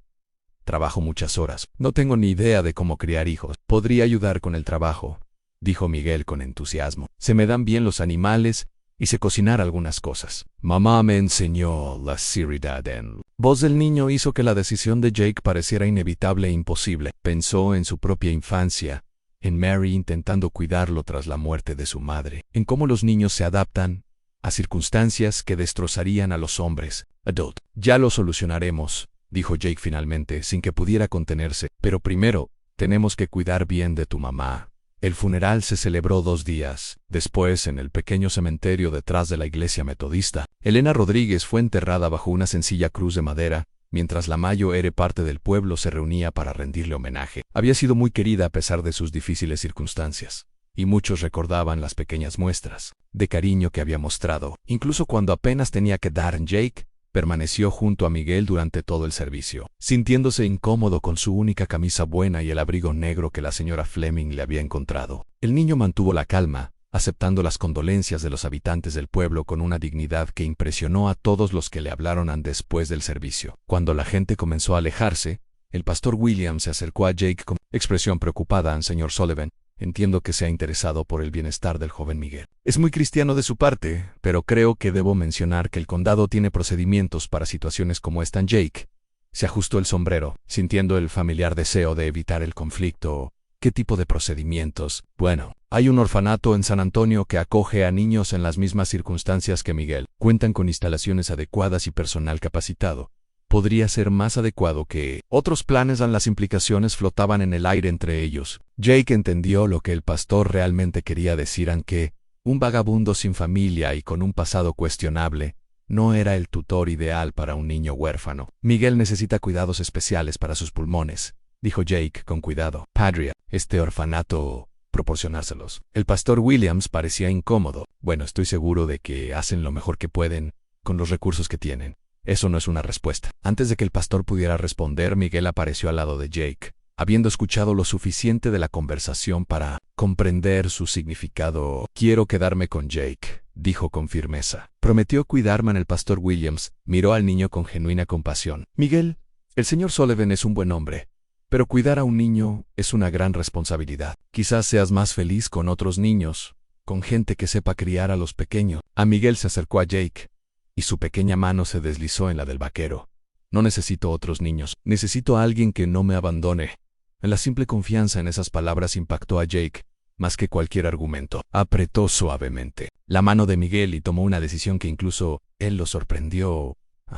Trabajo muchas horas. No tengo ni idea de cómo criar hijos. Podría ayudar con el trabajo, dijo Miguel con entusiasmo. Se me dan bien los animales y sé cocinar algunas cosas. Mamá me enseñó la seriedad en... Voz del niño hizo que la decisión de Jake pareciera inevitable e imposible. Pensó en su propia infancia, en Mary intentando cuidarlo tras la muerte de su madre, en cómo los niños se adaptan a circunstancias que destrozarían a los hombres. Adult. Ya lo solucionaremos, dijo Jake finalmente, sin que pudiera contenerse. Pero primero, tenemos que cuidar bien de tu mamá. El funeral se celebró 2 días después en el pequeño cementerio detrás de la iglesia metodista. Elena Rodríguez fue enterrada bajo una sencilla cruz de madera, mientras la mayor parte del pueblo se reunía para rendirle homenaje. Había sido muy querida a pesar de sus difíciles circunstancias, y muchos recordaban las pequeñas muestras de cariño que había mostrado. Incluso cuando apenas tenía que dar, Jake permaneció junto a Miguel durante todo el servicio, sintiéndose incómodo con su única camisa buena y el abrigo negro que la señora Fleming le había encontrado. El niño mantuvo la calma, aceptando las condolencias de los habitantes del pueblo con una dignidad que impresionó a todos los que le hablaron después del servicio. Cuando la gente comenzó a alejarse, el pastor William se acercó a Jake con expresión preocupada. Señor Sullivan, entiendo que se ha interesado por el bienestar del joven Miguel. Es muy cristiano de su parte, pero creo que debo mencionar que el condado tiene procedimientos para situaciones como esta. Jake se ajustó el sombrero, sintiendo el familiar deseo de evitar el conflicto. ¿Qué tipo de procedimientos? Bueno, hay un orfanato en San Antonio que acoge a niños en las mismas circunstancias que Miguel. Cuentan con instalaciones adecuadas y personal capacitado. Podría ser más adecuado que otros planes. Las implicaciones flotaban en el aire entre ellos. Jake entendió lo que el pastor realmente quería decir, aunque un vagabundo sin familia y con un pasado cuestionable no era el tutor ideal para un niño huérfano. Miguel necesita cuidados especiales para sus pulmones, dijo Jake con cuidado. Padre, este orfanato proporcionárselos. El pastor Williams parecía incómodo. Bueno, estoy seguro de que hacen lo mejor que pueden con los recursos que tienen. Eso no es una respuesta. Antes de que el pastor pudiera responder, Miguel apareció al lado de Jake, habiendo escuchado lo suficiente de la conversación para comprender su significado. Quiero quedarme con Jake, dijo con firmeza. Prometió cuidarme. El pastor Williams miró al niño con genuina compasión. Miguel, el señor Sullivan es un buen hombre, pero cuidar a un niño es una gran responsabilidad. Quizás seas más feliz con otros niños, con gente que sepa criar a los pequeños. A Miguel se acercó a Jake, y su pequeña mano se deslizó en la del vaquero. No necesito otros niños. Necesito a alguien que no me abandone. La simple confianza en esas palabras impactó a Jake, más que cualquier argumento. Apretó suavemente la mano de Miguel y tomó una decisión que incluso él lo sorprendió.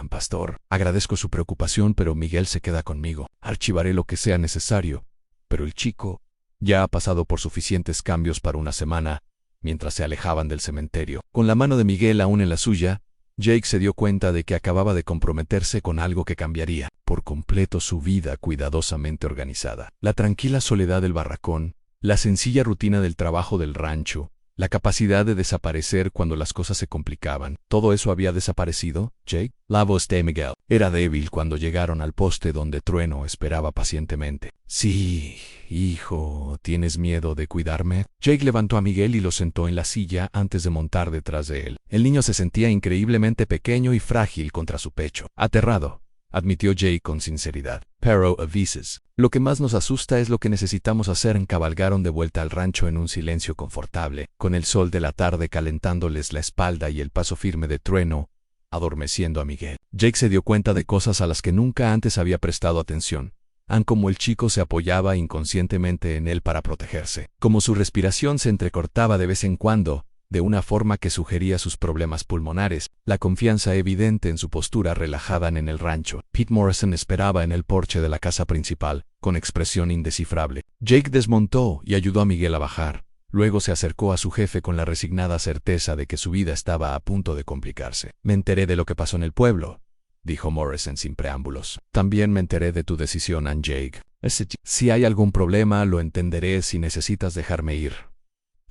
Pastor, agradezco su preocupación, pero Miguel se queda conmigo. Archivaré lo que sea necesario. Pero el chico ya ha pasado por suficientes cambios para una semana. Mientras se alejaban del cementerio, con la mano de Miguel aún en la suya, Jake se dio cuenta de que acababa de comprometerse con algo que cambiaría por completo su vida cuidadosamente organizada. La tranquila soledad del barracón, la sencilla rutina del trabajo del rancho, la capacidad de desaparecer cuando las cosas se complicaban. ¿Todo eso había desaparecido, Jake? La voz de Miguel era débil cuando llegaron al poste donde Trueno esperaba pacientemente. Sí, hijo, ¿tienes miedo de cuidarme? Jake levantó a Miguel y lo sentó en la silla antes de montar detrás de él. El niño se sentía increíblemente pequeño y frágil contra su pecho. Aterrado, admitió Jake con sinceridad. Pero avises. Lo que más nos asusta es lo que necesitamos hacer. Cabalgaron de vuelta al rancho en un silencio confortable, con el sol de la tarde calentándoles la espalda y el paso firme de Trueno, adormeciendo a Miguel. Jake se dio cuenta de cosas a las que nunca antes había prestado atención. Como el chico se apoyaba inconscientemente en él para protegerse, como su respiración se entrecortaba de vez en cuando, de una forma que sugería sus problemas pulmonares, la confianza evidente en su postura relajada en el rancho. Pete Morrison esperaba en el porche de la casa principal, con expresión indescifrable. Jake desmontó y ayudó a Miguel a bajar. Luego se acercó a su jefe con la resignada certeza de que su vida estaba a punto de complicarse. Me enteré de lo que pasó en el pueblo, dijo Morrison sin preámbulos. También me enteré de tu decisión, Jake. Si hay algún problema, lo entenderé si necesitas dejarme ir.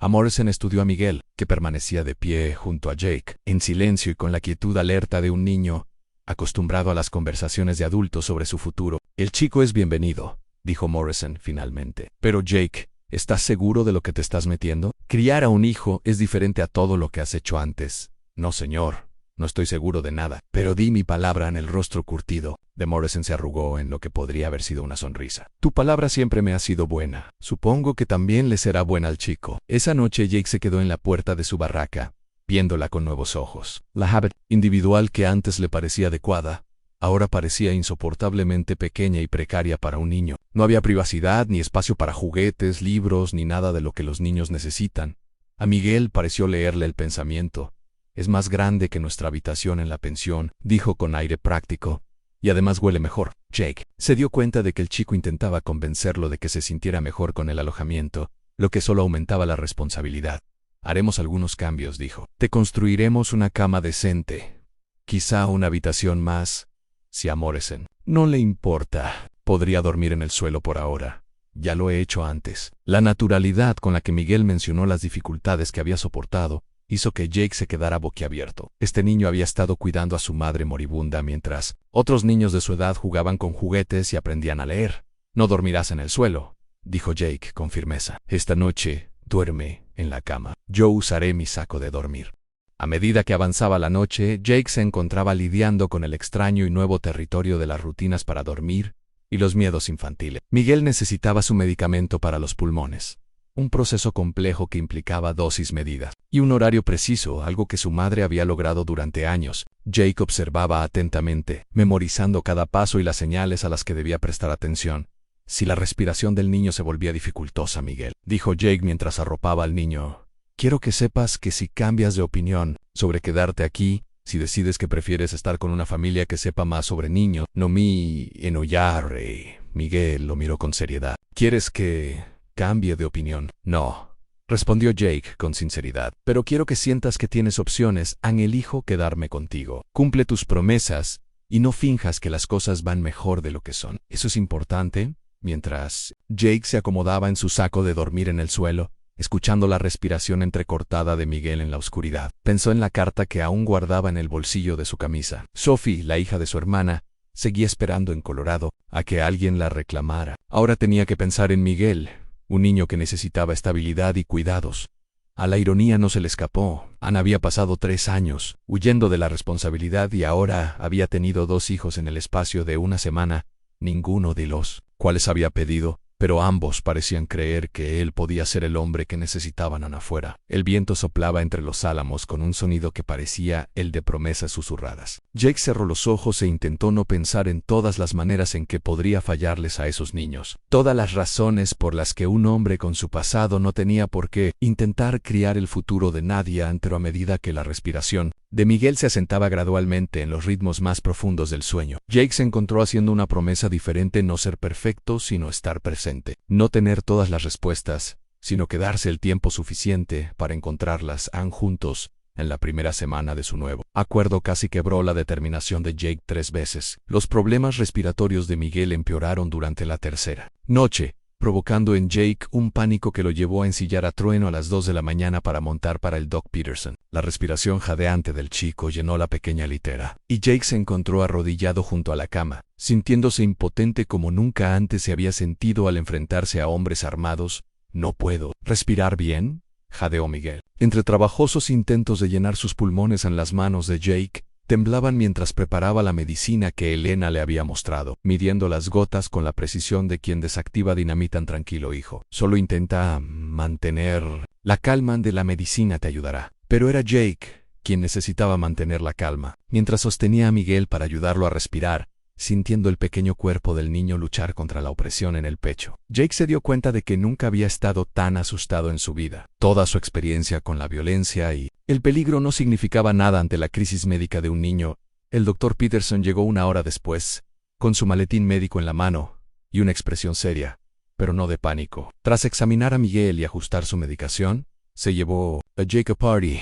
Morrison estudió a Miguel, que permanecía de pie junto a Jake, en silencio y con la quietud alerta de un niño, acostumbrado a las conversaciones de adultos sobre su futuro. El chico es bienvenido, dijo Morrison finalmente. Pero Jake, ¿estás seguro de lo que te estás metiendo? Criar a un hijo es diferente a todo lo que has hecho antes. No, señor. No estoy seguro de nada, pero di mi palabra. En el rostro curtido de Morrison se arrugó en lo que podría haber sido una sonrisa. Tu palabra siempre me ha sido buena. Supongo que también le será buena al chico. Esa noche Jake se quedó en la puerta de su barraca, viéndola con nuevos ojos. La hábitat individual que antes le parecía adecuada, ahora parecía insoportablemente pequeña y precaria para un niño. No había privacidad, ni espacio para juguetes, libros, ni nada de lo que los niños necesitan. A Miguel pareció leerle el pensamiento. Es más grande que nuestra habitación en la pensión, dijo con aire práctico. Y además huele mejor. Jake se dio cuenta de que el chico intentaba convencerlo de que se sintiera mejor con el alojamiento, lo que solo aumentaba la responsabilidad. Haremos algunos cambios, dijo. Te construiremos una cama decente. Quizá una habitación más. Si a Morrison no le importa, podría dormir en el suelo por ahora. Ya lo he hecho antes. La naturalidad con la que Miguel mencionó las dificultades que había soportado hizo que Jake se quedara boquiabierto. Este niño había estado cuidando a su madre moribunda mientras otros niños de su edad jugaban con juguetes y aprendían a leer. No dormirás en el suelo, dijo Jake con firmeza. Esta noche, duerme en la cama. Yo usaré mi saco de dormir. A medida que avanzaba la noche, Jake se encontraba lidiando con el extraño y nuevo territorio de las rutinas para dormir y los miedos infantiles. Miguel necesitaba su medicamento para los pulmones. Un proceso complejo que implicaba dosis medidas y un horario preciso, algo que su madre había logrado durante años. Jake observaba atentamente, memorizando cada paso y las señales a las que debía prestar atención. Si la respiración del niño se volvía dificultosa, Miguel, dijo Jake mientras arropaba al niño, quiero que sepas que si cambias de opinión sobre quedarte aquí, si decides que prefieres estar con una familia que sepa más sobre niños, no mi enoyarre. Miguel lo miró con seriedad. ¿Quieres que cambie de opinión? No, respondió Jake con sinceridad. Pero quiero que sientas que tienes opciones. Elijo quedarme contigo. Cumple tus promesas y no finjas que las cosas van mejor de lo que son. Eso es importante. Mientras Jake se acomodaba en su saco de dormir en el suelo, escuchando la respiración entrecortada de Miguel en la oscuridad, pensó en la carta que aún guardaba en el bolsillo de su camisa. Sophie, la hija de su hermana, seguía esperando en Colorado a que alguien la reclamara. Ahora tenía que pensar en Miguel, un niño que necesitaba estabilidad y cuidados. A la ironía no se le escapó. Ana había pasado 3 años, huyendo de la responsabilidad y ahora había tenido 2 hijos en el espacio de una semana, ninguno de los cuales había pedido, pero ambos parecían creer que él podía ser el hombre que necesitaban afuera. El viento soplaba entre los álamos con un sonido que parecía el de promesas susurradas. Jake cerró los ojos e intentó no pensar en todas las maneras en que podría fallarles a esos niños. Todas las razones por las que un hombre con su pasado no tenía por qué intentar criar el futuro de nadie, pero a medida que la respiración de Miguel se asentaba gradualmente en los ritmos más profundos del sueño, Jake se encontró haciendo una promesa diferente: no ser perfecto, sino estar presente. No tener todas las respuestas, sino quedarse el tiempo suficiente para encontrarlas. Juntos En la primera semana de su nuevo acuerdo casi quebró la determinación de Jake 3 veces. Los problemas respiratorios de Miguel empeoraron durante la tercera noche, provocando en Jake un pánico que lo llevó a ensillar a Trueno a las 2 de la mañana para montar para el Doc Peterson. La respiración jadeante del chico llenó la pequeña litera, y Jake se encontró arrodillado junto a la cama, sintiéndose impotente como nunca antes se había sentido al enfrentarse a hombres armados. «¿No puedo respirar bien?», jadeó Miguel. Entre trabajosos intentos de llenar sus pulmones en las manos de Jake, temblaban mientras preparaba la medicina que Elena le había mostrado, midiendo las gotas con la precisión de quien desactiva dinamita. «Tranquilo, hijo. Solo intenta mantener la calma. De la medicina te ayudará». Pero era Jake quien necesitaba mantener la calma, mientras sostenía a Miguel para ayudarlo a respirar, sintiendo el pequeño cuerpo del niño luchar contra la opresión en el pecho. Jake se dio cuenta de que nunca había estado tan asustado en su vida. Toda su experiencia con la violencia y el peligro no significaba nada ante la crisis médica de un niño. El Dr. Peterson llegó una hora después, con su maletín médico en la mano y una expresión seria, pero no de pánico. Tras examinar a Miguel y ajustar su medicación, se llevó a Jake a party.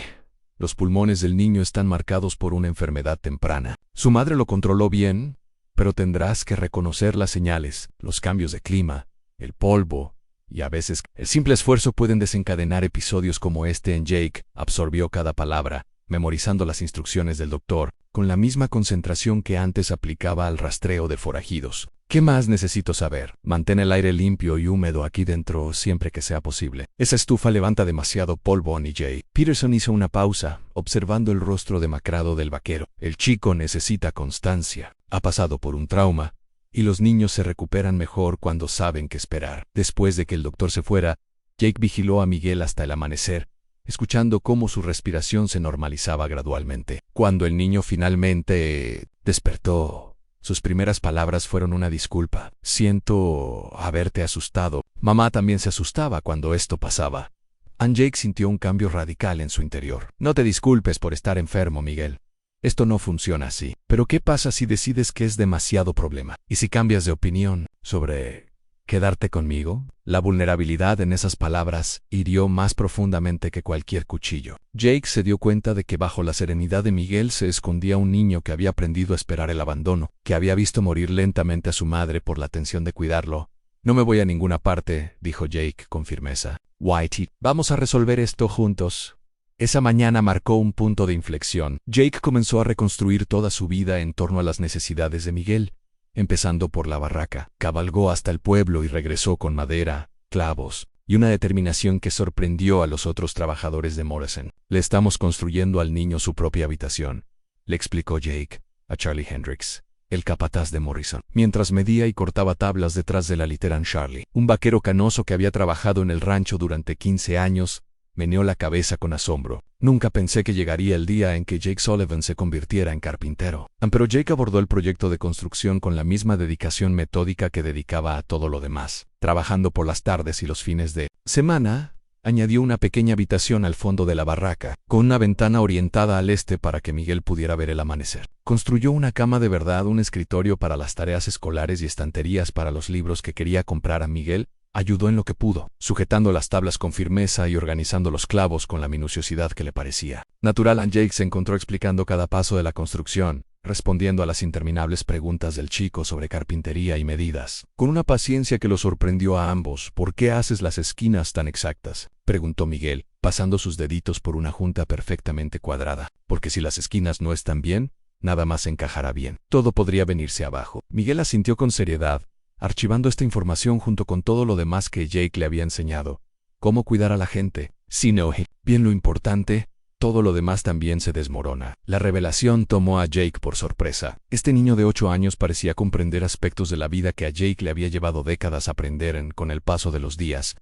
Los pulmones del niño están marcados por una enfermedad temprana. Su madre lo controló bien, pero tendrás que reconocer las señales, los cambios de clima, el polvo, y a veces el simple esfuerzo pueden desencadenar episodios como este. En Jake absorbió cada palabra, memorizando las instrucciones del doctor, con la misma concentración que antes aplicaba al rastreo de forajidos. «¿Qué más necesito saber? Mantén el aire limpio y húmedo aquí dentro siempre que sea posible. Esa estufa levanta demasiado polvo, ni Jake». Peterson hizo una pausa, observando el rostro demacrado del vaquero. «El chico necesita constancia. Ha pasado por un trauma, y los niños se recuperan mejor cuando saben qué esperar». Después de que el doctor se fuera, Jake vigiló a Miguel hasta el amanecer, escuchando cómo su respiración se normalizaba gradualmente. Cuando el niño finalmente despertó, sus primeras palabras fueron una disculpa. «Siento haberte asustado». Mamá también se asustaba cuando esto pasaba. Jake sintió un cambio radical en su interior. «No te disculpes por estar enfermo, Miguel. Esto no funciona así. Pero ¿qué pasa si decides que es demasiado problema? ¿Y si cambias de opinión sobre quedarte conmigo?» La vulnerabilidad en esas palabras hirió más profundamente que cualquier cuchillo. Jake se dio cuenta de que bajo la serenidad de Miguel se escondía un niño que había aprendido a esperar el abandono, que había visto morir lentamente a su madre por la tensión de cuidarlo. «No me voy a ninguna parte», dijo Jake con firmeza. «Whitey, vamos a resolver esto juntos». Esa mañana marcó un punto de inflexión. Jake comenzó a reconstruir toda su vida en torno a las necesidades de Miguel, empezando por la barraca. Cabalgó hasta el pueblo y regresó con madera, clavos y una determinación que sorprendió a los otros trabajadores de Morrison. «Le estamos construyendo al niño su propia habitación», le explicó Jake a Charlie Hendricks, el capataz de Morrison, mientras medía y cortaba tablas detrás de la litera. Charlie, un vaquero canoso que había trabajado en el rancho durante 15 años, meneó la cabeza con asombro. «Nunca pensé que llegaría el día en que Jake Sullivan se convirtiera en carpintero». Pero Jake abordó el proyecto de construcción con la misma dedicación metódica que dedicaba a todo lo demás. Trabajando por las tardes y los fines de semana, añadió una pequeña habitación al fondo de la barraca, con una ventana orientada al este para que Miguel pudiera ver el amanecer. Construyó una cama de verdad, un escritorio para las tareas escolares y estanterías para los libros que quería comprar a Miguel. Ayudó en lo que pudo, sujetando las tablas con firmeza y organizando los clavos con la minuciosidad que le parecía natural. Jake se encontró explicando cada paso de la construcción, respondiendo a las interminables preguntas del chico sobre carpintería y medidas, con una paciencia que lo sorprendió a ambos. «¿Por qué haces las esquinas tan exactas?», preguntó Miguel, pasando sus deditos por una junta perfectamente cuadrada. «Porque si las esquinas no están bien, nada más encajará bien. Todo podría venirse abajo». Miguel asintió con seriedad, archivando esta información junto con todo lo demás que Jake le había enseñado. Cómo cuidar a la gente. Si no, bien lo importante, todo lo demás también se desmorona. La revelación tomó a Jake por sorpresa. Este niño de 8 años parecía comprender aspectos de la vida que a Jake le había llevado décadas aprender con el paso de los días.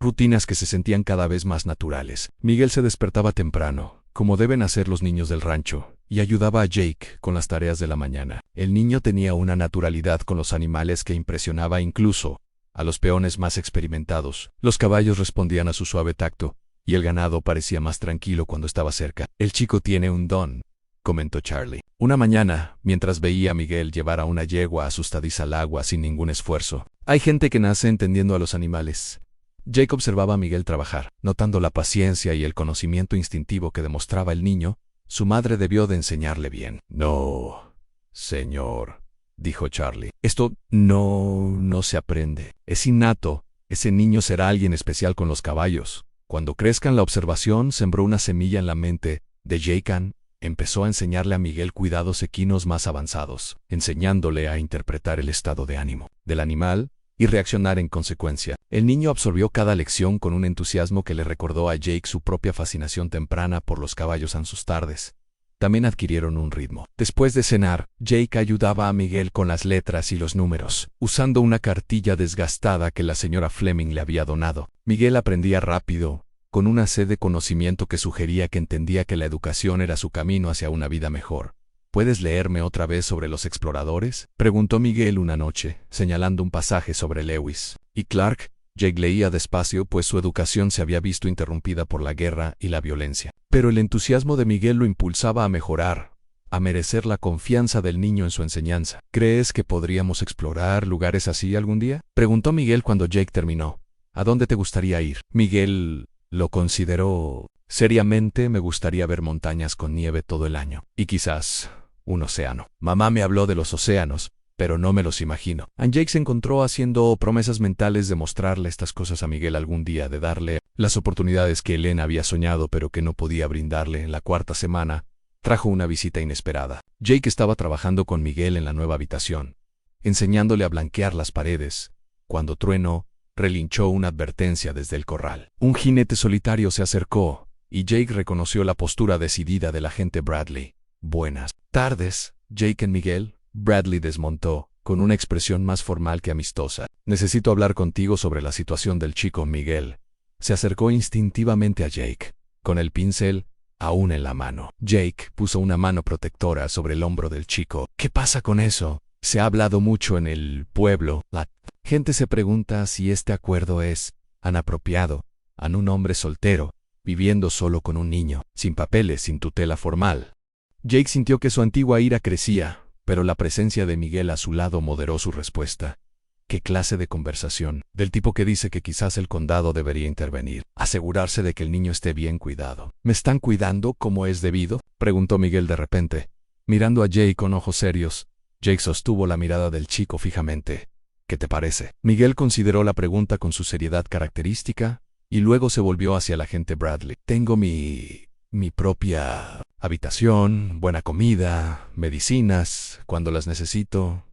Rutinas que se sentían cada vez más naturales. Miguel se despertaba temprano, como deben hacer los niños del rancho, y ayudaba a Jake con las tareas de la mañana. El niño tenía una naturalidad con los animales que impresionaba incluso a los peones más experimentados. Los caballos respondían a su suave tacto, y el ganado parecía más tranquilo cuando estaba cerca. «El chico tiene un don», comentó Charlie. Una mañana, mientras veía a Miguel llevar a una yegua asustadiza al agua sin ningún esfuerzo. «Hay gente que nace entendiendo a los animales. Jake observaba a Miguel trabajar, notando la paciencia y el conocimiento instintivo que demostraba el niño. Su madre debió de enseñarle bien. No, señor, dijo Charlie. Esto no se aprende. Es innato. Ese niño será alguien especial con los caballos. Cuando crezcan, la observación sembró una semilla en la mente de Jake. Empezó a enseñarle a Miguel cuidados equinos más avanzados, enseñándole a interpretar el estado de ánimo del animal y reaccionar en consecuencia. El niño absorbió cada lección con un entusiasmo que le recordó a Jake su propia fascinación temprana por los caballos en sus tardes. También adquirieron un ritmo. Después de cenar, Jake ayudaba a Miguel con las letras y los números, usando una cartilla desgastada que la señora Fleming le había donado. Miguel aprendía rápido, con una sed de conocimiento que sugería que entendía que la educación era su camino hacia una vida mejor. ¿Puedes leerme otra vez sobre los exploradores?, preguntó Miguel una noche, señalando un pasaje sobre Lewis y Clark. Jake leía despacio, pues su educación se había visto interrumpida por la guerra y la violencia. Pero el entusiasmo de Miguel lo impulsaba a mejorar, a merecer la confianza del niño en su enseñanza. ¿Crees que podríamos explorar lugares así algún día?, preguntó Miguel cuando Jake terminó. ¿A dónde te gustaría ir? Miguel lo consideró seriamente. Me gustaría ver montañas con nieve todo el año. Y quizás un océano. Mamá me habló de los océanos, pero no me los imagino. Jake se encontró haciendo promesas mentales de mostrarle estas cosas a Miguel algún día, de darle las oportunidades que Elena había soñado pero que no podía brindarle. En la cuarta semana, trajo una visita inesperada. Jake estaba trabajando con Miguel en la nueva habitación, enseñándole a blanquear las paredes, cuando trueno relinchó una advertencia desde el corral. Un jinete solitario se acercó, y Jake reconoció la postura decidida del agente Bradley. Buenas tardes, Jake y Miguel. Bradley desmontó, con una expresión más formal que amistosa. Necesito hablar contigo sobre la situación del chico. Miguel se acercó instintivamente a Jake, con el pincel aún en la mano. Jake puso una mano protectora sobre el hombro del chico. ¿Qué pasa con eso? Se ha hablado mucho en el pueblo. La gente se pregunta si este acuerdo es inapropiado a un hombre soltero, viviendo solo con un niño, sin papeles, sin tutela formal. Jake sintió que su antigua ira crecía, pero la presencia de Miguel a su lado moderó su respuesta. ¿Qué clase de conversación? Del tipo que dice que quizás el condado debería intervenir, asegurarse de que el niño esté bien cuidado. ¿Me están cuidando como es debido?, preguntó Miguel de repente, mirando a Jake con ojos serios. Jake sostuvo la mirada del chico fijamente. ¿Qué te parece? Miguel consideró la pregunta con su seriedad característica, y luego se volvió hacia el agente Bradley. Tengo mi propia habitación, buena comida, medicinas, cuando las necesito,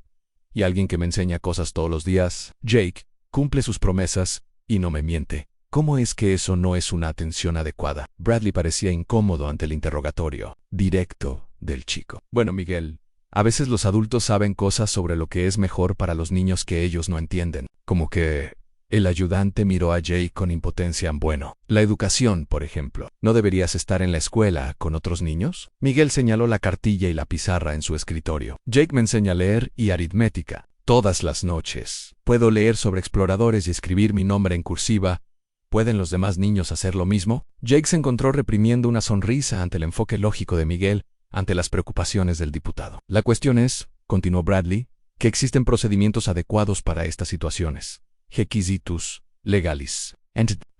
y alguien que me enseña cosas todos los días. Jake cumple sus promesas y no me miente. ¿Cómo es que eso no es una atención adecuada? Bradley parecía incómodo ante el interrogatorio directo del chico. Bueno, Miguel, a veces los adultos saben cosas sobre lo que es mejor para los niños que ellos no entienden. Como que... El ayudante miró a Jake con impotencia. Bueno, la educación, por ejemplo. ¿No deberías estar en la escuela con otros niños? Miguel señaló la cartilla y la pizarra en su escritorio. Jake me enseña a leer y aritmética todas las noches. Puedo leer sobre exploradores y escribir mi nombre en cursiva. ¿Pueden los demás niños hacer lo mismo? Jake se encontró reprimiendo una sonrisa ante el enfoque lógico de Miguel, ante las preocupaciones del diputado. La cuestión es, continuó Bradley, que existen procedimientos adecuados para estas situaciones. Requisitus legalis.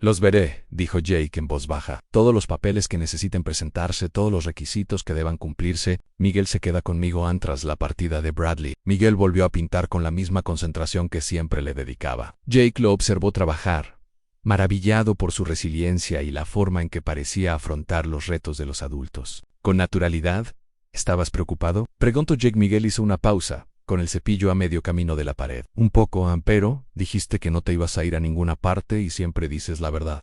Los veré, dijo Jake en voz baja. Todos los papeles que necesiten presentarse, todos los requisitos que deban cumplirse. Miguel se queda conmigo tras la partida de Bradley. Miguel volvió a pintar con la misma concentración que siempre le dedicaba. Jake lo observó trabajar, maravillado por su resiliencia y la forma en que parecía afrontar los retos de los adultos. Con naturalidad. ¿Estabas preocupado?, preguntó Jake. Miguel hizo una pausa, con el cepillo a medio camino de la pared. Un poco, pero dijiste que no te ibas a ir a ninguna parte y siempre dices la verdad.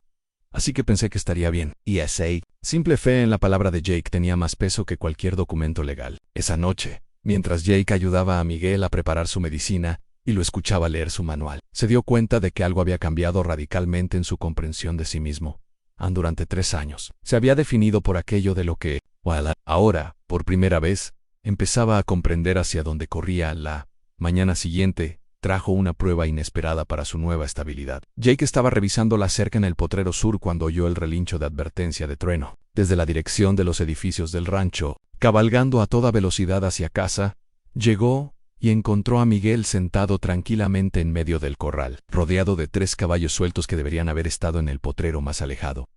Así que pensé que estaría bien. ESA. Simple fe en la palabra de Jake tenía más peso que cualquier documento legal. Esa noche, mientras Jake ayudaba a Miguel a preparar su medicina y lo escuchaba leer su manual, se dio cuenta de que algo había cambiado radicalmente en su comprensión de sí mismo. Durante 3 años, se había definido por aquello de lo que, ahora, por primera vez, empezaba a comprender hacia dónde corría. La mañana siguiente trajo una prueba inesperada para su nueva estabilidad. Jake estaba revisando la cerca en el potrero sur cuando oyó el relincho de advertencia de trueno. Desde la dirección de los edificios del rancho, cabalgando a toda velocidad hacia casa, llegó y encontró a Miguel sentado tranquilamente en medio del corral, rodeado de 3 caballos sueltos que deberían haber estado en el potrero más alejado.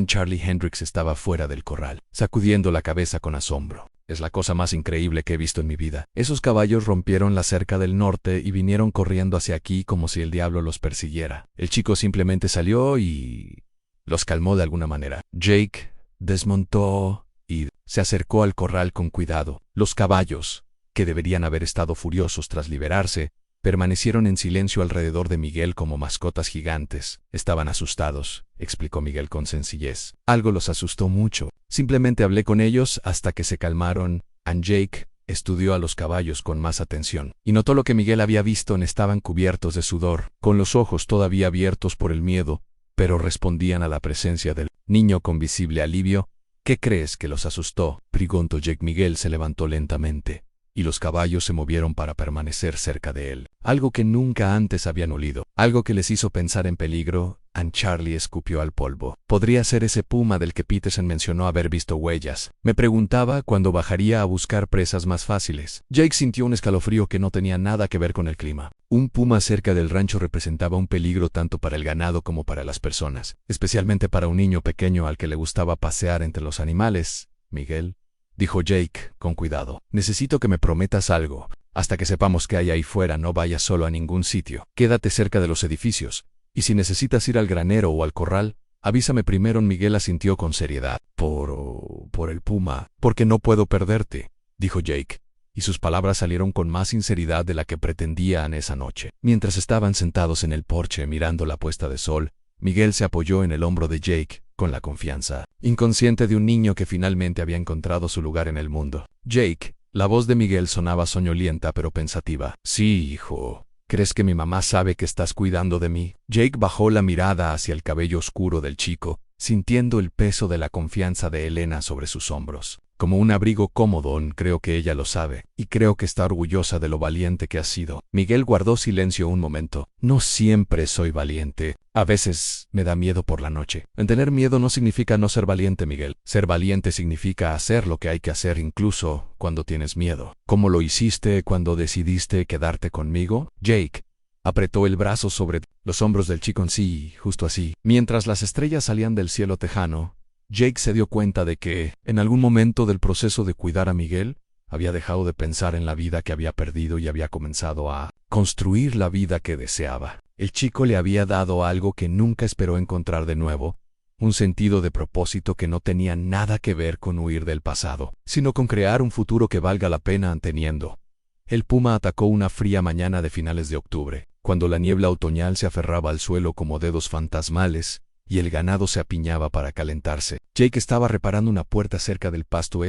Charlie Hendricks estaba fuera del corral, sacudiendo la cabeza con asombro. Es la cosa más increíble que he visto en mi vida. Esos caballos rompieron la cerca del norte y vinieron corriendo hacia aquí como si el diablo los persiguiera. El chico simplemente salió y los calmó de alguna manera. Jake desmontó y se acercó al corral con cuidado. Los caballos, que deberían haber estado furiosos tras liberarse, permanecieron en silencio alrededor de Miguel como mascotas gigantes. Estaban asustados, explicó Miguel con sencillez. Algo los asustó mucho. Simplemente hablé con ellos hasta que se calmaron. Jake estudió a los caballos con más atención y notó lo que Miguel había visto. Estaban cubiertos de sudor, con los ojos todavía abiertos por el miedo, pero respondían a la presencia del niño con visible alivio. ¿Qué crees que los asustó?, preguntó Jake. Miguel se levantó lentamente, y los caballos se movieron para permanecer cerca de él. Algo que nunca antes habían olido, algo que les hizo pensar en peligro. Charlie escupió al polvo. Podría ser ese puma del que Peterson mencionó haber visto huellas. Me preguntaba cuándo bajaría a buscar presas más fáciles. Jake sintió un escalofrío que no tenía nada que ver con el clima. Un puma cerca del rancho representaba un peligro tanto para el ganado como para las personas, especialmente para un niño pequeño al que le gustaba pasear entre los animales. Miguel, dijo Jake, con cuidado, necesito que me prometas algo. Hasta que sepamos qué hay ahí fuera, no vayas solo a ningún sitio. Quédate cerca de los edificios. Y si necesitas ir al granero o al corral, avísame primero. Miguel asintió con seriedad. Por el puma. Porque no puedo perderte, dijo Jake, y sus palabras salieron con más sinceridad de la que pretendían esa noche. Mientras estaban sentados en el porche mirando la puesta de sol, Miguel se apoyó en el hombro de Jake, con la confianza inconsciente de un niño que finalmente había encontrado su lugar en el mundo. Jake, la voz de Miguel sonaba soñolienta pero pensativa. Sí, hijo. ¿Crees que mi mamá sabe que estás cuidando de mí? Jake bajó la mirada hacia el cabello oscuro del chico, sintiendo el peso de la confianza de Elena sobre sus hombros. Como un abrigo cómodo. Creo que ella lo sabe, y creo que está orgullosa de lo valiente que has sido. Miguel guardó silencio un momento. No siempre soy valiente. A veces me da miedo por la noche. En tener miedo no significa no ser valiente, Miguel. Ser valiente significa hacer lo que hay que hacer incluso cuando tienes miedo. ¿Cómo lo hiciste cuando decidiste quedarte conmigo? Jake apretó el brazo sobre los hombros del chico. Sí, justo así. Mientras las estrellas salían del cielo tejano, Jake se dio cuenta de que, en algún momento del proceso de cuidar a Miguel, había dejado de pensar en la vida que había perdido y había comenzado a construir la vida que deseaba. El chico le había dado algo que nunca esperó encontrar de nuevo, un sentido de propósito que no tenía nada que ver con huir del pasado, sino con crear un futuro que valga la pena teniendo. El puma atacó una fría mañana de finales de octubre, cuando la niebla otoñal se aferraba al suelo como dedos fantasmales, y el ganado se apiñaba para calentarse. Jake estaba reparando una puerta cerca del pasto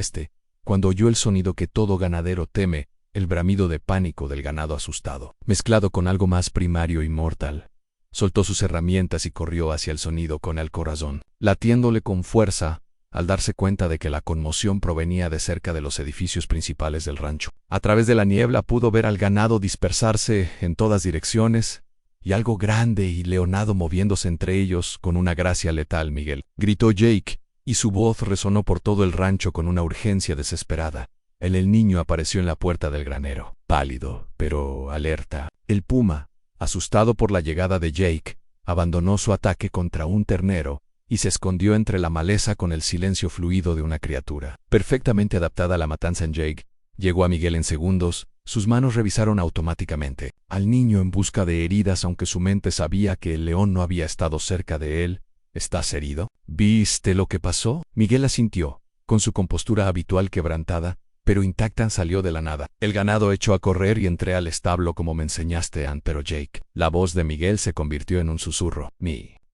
cuando oyó el sonido que todo ganadero teme, el bramido de pánico del ganado asustado, mezclado con algo más primario y mortal. Soltó sus herramientas y corrió hacia el sonido con el corazón, latiéndole con fuerza, al darse cuenta de que la conmoción provenía de cerca de los edificios principales del rancho. A través de la niebla pudo ver al ganado dispersarse en todas direcciones, y algo grande y leonado moviéndose entre ellos con una gracia letal. Miguel, gritó Jake, y su voz resonó por todo el rancho con una urgencia desesperada. El niño apareció en la puerta del granero, pálido, pero alerta. El puma, asustado por la llegada de Jake, abandonó su ataque contra un ternero y se escondió entre la maleza con el silencio fluido de una criatura perfectamente adaptada a la matanza. Jake llegó a Miguel en segundos. Sus manos revisaron automáticamente al niño en busca de heridas, aunque su mente sabía que el león no había estado cerca de él. ¿Estás herido? ¿Viste lo que pasó? Miguel asintió, con su compostura habitual quebrantada, pero intacta. Salió de la nada. El ganado echó a correr y entré al establo como me enseñaste, pero Jake. La voz de Miguel se convirtió en un susurro.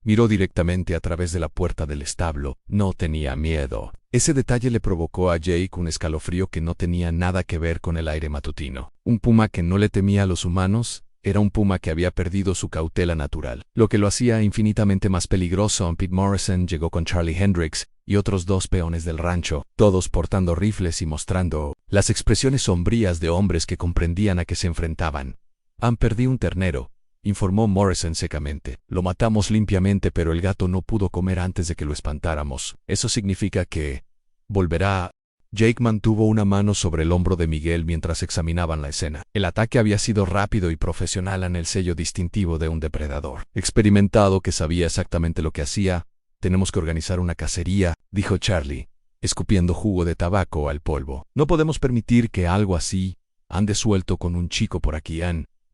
Miró directamente a través de la puerta del establo. No tenía miedo. Ese detalle le provocó a Jake un escalofrío que no tenía nada que ver con el aire matutino. Un puma que no le temía a los humanos, era un puma que había perdido su cautela natural, lo que lo hacía infinitamente más peligroso. Pete Morrison llegó con Charlie Hendricks y otros 2 peones del rancho, todos portando rifles y mostrando las expresiones sombrías de hombres que comprendían a qué se enfrentaban. Perdí un ternero, informó Morrison secamente. Lo matamos limpiamente, pero el gato no pudo comer antes de que lo espantáramos. Eso significa que volverá Jake mantuvo una mano sobre el hombro de Miguel mientras examinaban la escena. El ataque había sido rápido y profesional, en el sello distintivo de un depredador experimentado que sabía exactamente lo que hacía. «Tenemos que organizar una cacería», dijo Charlie, escupiendo jugo de tabaco al polvo. «No podemos permitir que algo así ande suelto con un chico por aquí».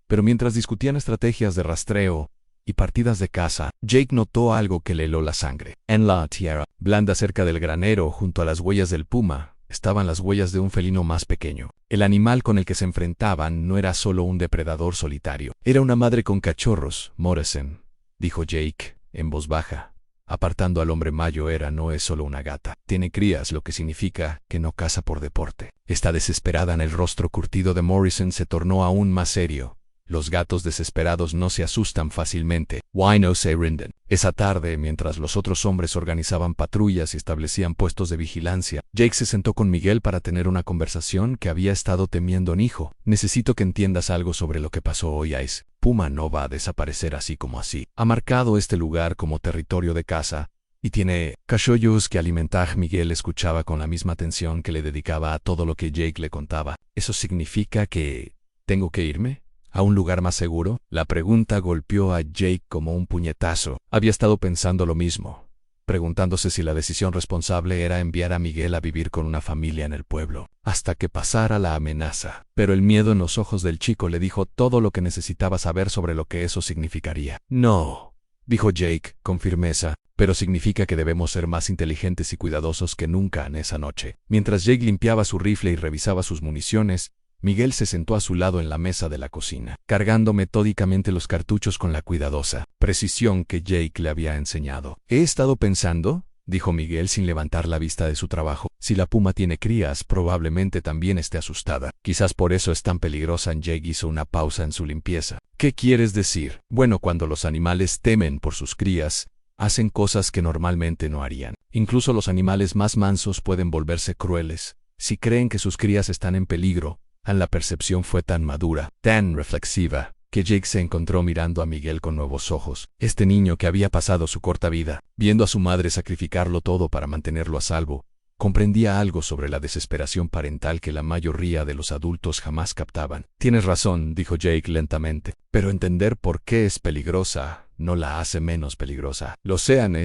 Pero mientras discutían estrategias de rastreo y partidas de caza, Jake notó algo que le heló la sangre. En la tierra blanda cerca del granero, junto a las huellas del puma, estaban las huellas de un felino más pequeño. El animal con el que se enfrentaban no era solo un depredador solitario. Era una madre con cachorros. «Morrison», dijo Jake, en voz baja, apartando al hombre mayo. «No es solo una gata. Tiene crías, lo que significa que no caza por deporte». Está desesperada. En el rostro curtido de Morrison se tornó aún más serio. «Los gatos desesperados no se asustan fácilmente. Why no se rinden». Esa tarde, mientras los otros hombres organizaban patrullas y establecían puestos de vigilancia, Jake se sentó con Miguel para tener una conversación que había estado temiendo. «Hijo, necesito que entiendas algo sobre lo que pasó hoy. Puma no va a desaparecer así como así. Ha marcado este lugar como territorio de caza y tiene cachorros que alimentar». Miguel escuchaba con la misma atención que le dedicaba a todo lo que Jake le contaba. «¿Eso significa que tengo que irme a un lugar más seguro?». La pregunta golpeó a Jake como un puñetazo. Había estado pensando lo mismo, preguntándose si la decisión responsable era enviar a Miguel a vivir con una familia en el pueblo, hasta que pasara la amenaza. Pero el miedo en los ojos del chico le dijo todo lo que necesitaba saber sobre lo que eso significaría. «No», dijo Jake con firmeza, «pero significa que debemos ser más inteligentes y cuidadosos que nunca en esa noche». Mientras Jake limpiaba su rifle y revisaba sus municiones, Miguel se sentó a su lado en la mesa de la cocina, cargando metódicamente los cartuchos con la cuidadosa precisión que Jake le había enseñado. «He estado pensando», dijo Miguel sin levantar la vista de su trabajo, «si la puma tiene crías, probablemente también esté asustada. Quizás por eso es tan peligrosa». Jake hizo una pausa en su limpieza. «¿Qué quieres decir?». «Bueno, cuando los animales temen por sus crías, hacen cosas que normalmente no harían. Incluso los animales más mansos pueden volverse crueles si creen que sus crías están en peligro». La percepción fue tan madura, tan reflexiva, que Jake se encontró mirando a Miguel con nuevos ojos. Este niño que había pasado su corta vida viendo a su madre sacrificarlo todo para mantenerlo a salvo, comprendía algo sobre la desesperación parental que la mayoría de los adultos jamás captaban. «Tienes razón», dijo Jake lentamente, «pero entender por qué es peligrosa no la hace menos peligrosa. Lo sean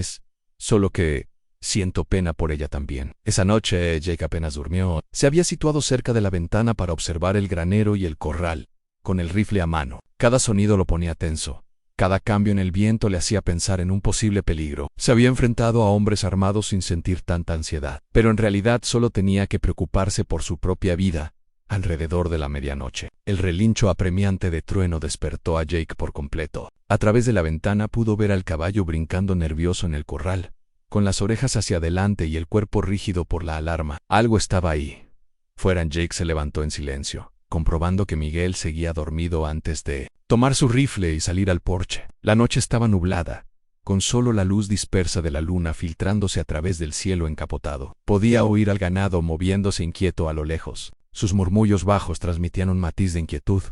solo que siento pena por ella también». Esa noche Jake apenas durmió. Se había situado cerca de la ventana para observar el granero y el corral, con el rifle a mano. Cada sonido lo ponía tenso. Cada cambio en el viento le hacía pensar en un posible peligro. Se había enfrentado a hombres armados sin sentir tanta ansiedad, pero en realidad solo tenía que preocuparse por su propia vida. Alrededor de la medianoche, el relincho apremiante de trueno despertó a Jake por completo. A través de la ventana pudo ver al caballo brincando nervioso en el corral, con las orejas hacia adelante y el cuerpo rígido por la alarma. Algo estaba ahí. Fuera. Jake se levantó en silencio, comprobando que Miguel seguía dormido antes de tomar su rifle y salir al porche. La noche estaba nublada, con solo la luz dispersa de la luna filtrándose a través del cielo encapotado. Podía oír al ganado moviéndose inquieto a lo lejos. Sus murmullos bajos transmitían un matiz de inquietud.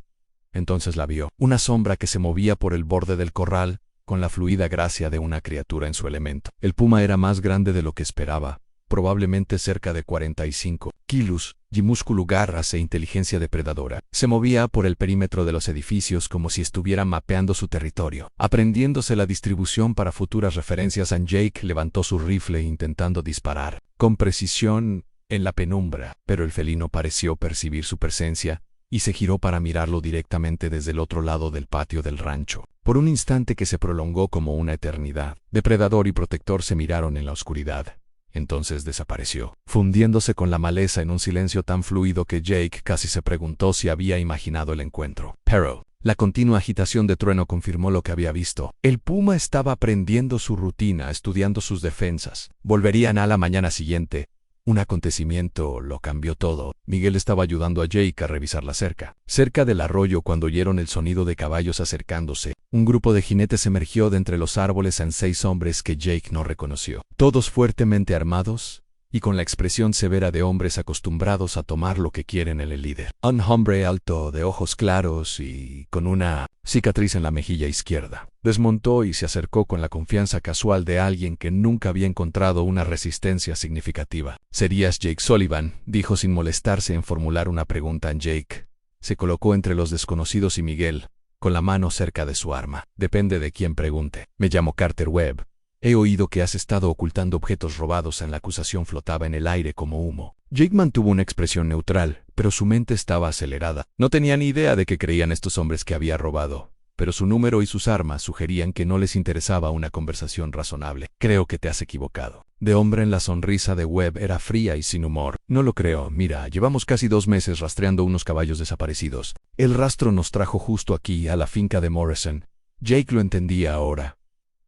Entonces la vio, una sombra que se movía por el borde del corral, con la fluida gracia de una criatura en su elemento. El puma era más grande de lo que esperaba, probablemente cerca de 45 kilos, y músculo, garras e inteligencia depredadora. Se movía por el perímetro de los edificios como si estuviera mapeando su territorio, aprendiéndose la distribución para futuras referencias. Jake levantó su rifle intentando disparar con precisión en la penumbra, pero el felino pareció percibir su presencia y se giró para mirarlo directamente desde el otro lado del patio del rancho. Por un instante que se prolongó como una eternidad, depredador y protector se miraron en la oscuridad. Entonces desapareció, fundiéndose con la maleza en un silencio tan fluido que Jake casi se preguntó si había imaginado el encuentro. Pero la continua agitación de trueno confirmó lo que había visto. El puma estaba aprendiendo su rutina, estudiando sus defensas. Volverían a la mañana siguiente. Un acontecimiento lo cambió todo. Miguel estaba ayudando a Jake a revisar la cerca. Cerca del arroyo, cuando oyeron el sonido de caballos acercándose, un grupo de jinetes emergió de entre los árboles en 6 hombres que Jake no reconoció. Todos fuertemente armados y con la expresión severa de hombres acostumbrados a tomar lo que quieren en el líder. Un hombre alto, de ojos claros y con una cicatriz en la mejilla izquierda. Desmontó y se acercó con la confianza casual de alguien que nunca había encontrado una resistencia significativa. «¿Serías Jake Sullivan?», dijo sin molestarse en formular una pregunta en Jake. Se colocó entre los desconocidos y Miguel, con la mano cerca de su arma. «Depende de quién pregunte. Me llamo Carter Webb. He oído que has estado ocultando objetos robados». La acusación flotaba en el aire como humo. Jake mantuvo una expresión neutral, pero su mente estaba acelerada. No tenía ni idea de qué creían estos hombres que había robado, pero su número y sus armas sugerían que no les interesaba una conversación razonable. «Creo que te has equivocado». De hombre en la sonrisa de Webb era fría y sin humor. «No lo creo. Mira, llevamos casi 2 meses rastreando unos caballos desaparecidos. El rastro nos trajo justo aquí, a la finca de Morrison». Jake lo entendía ahora.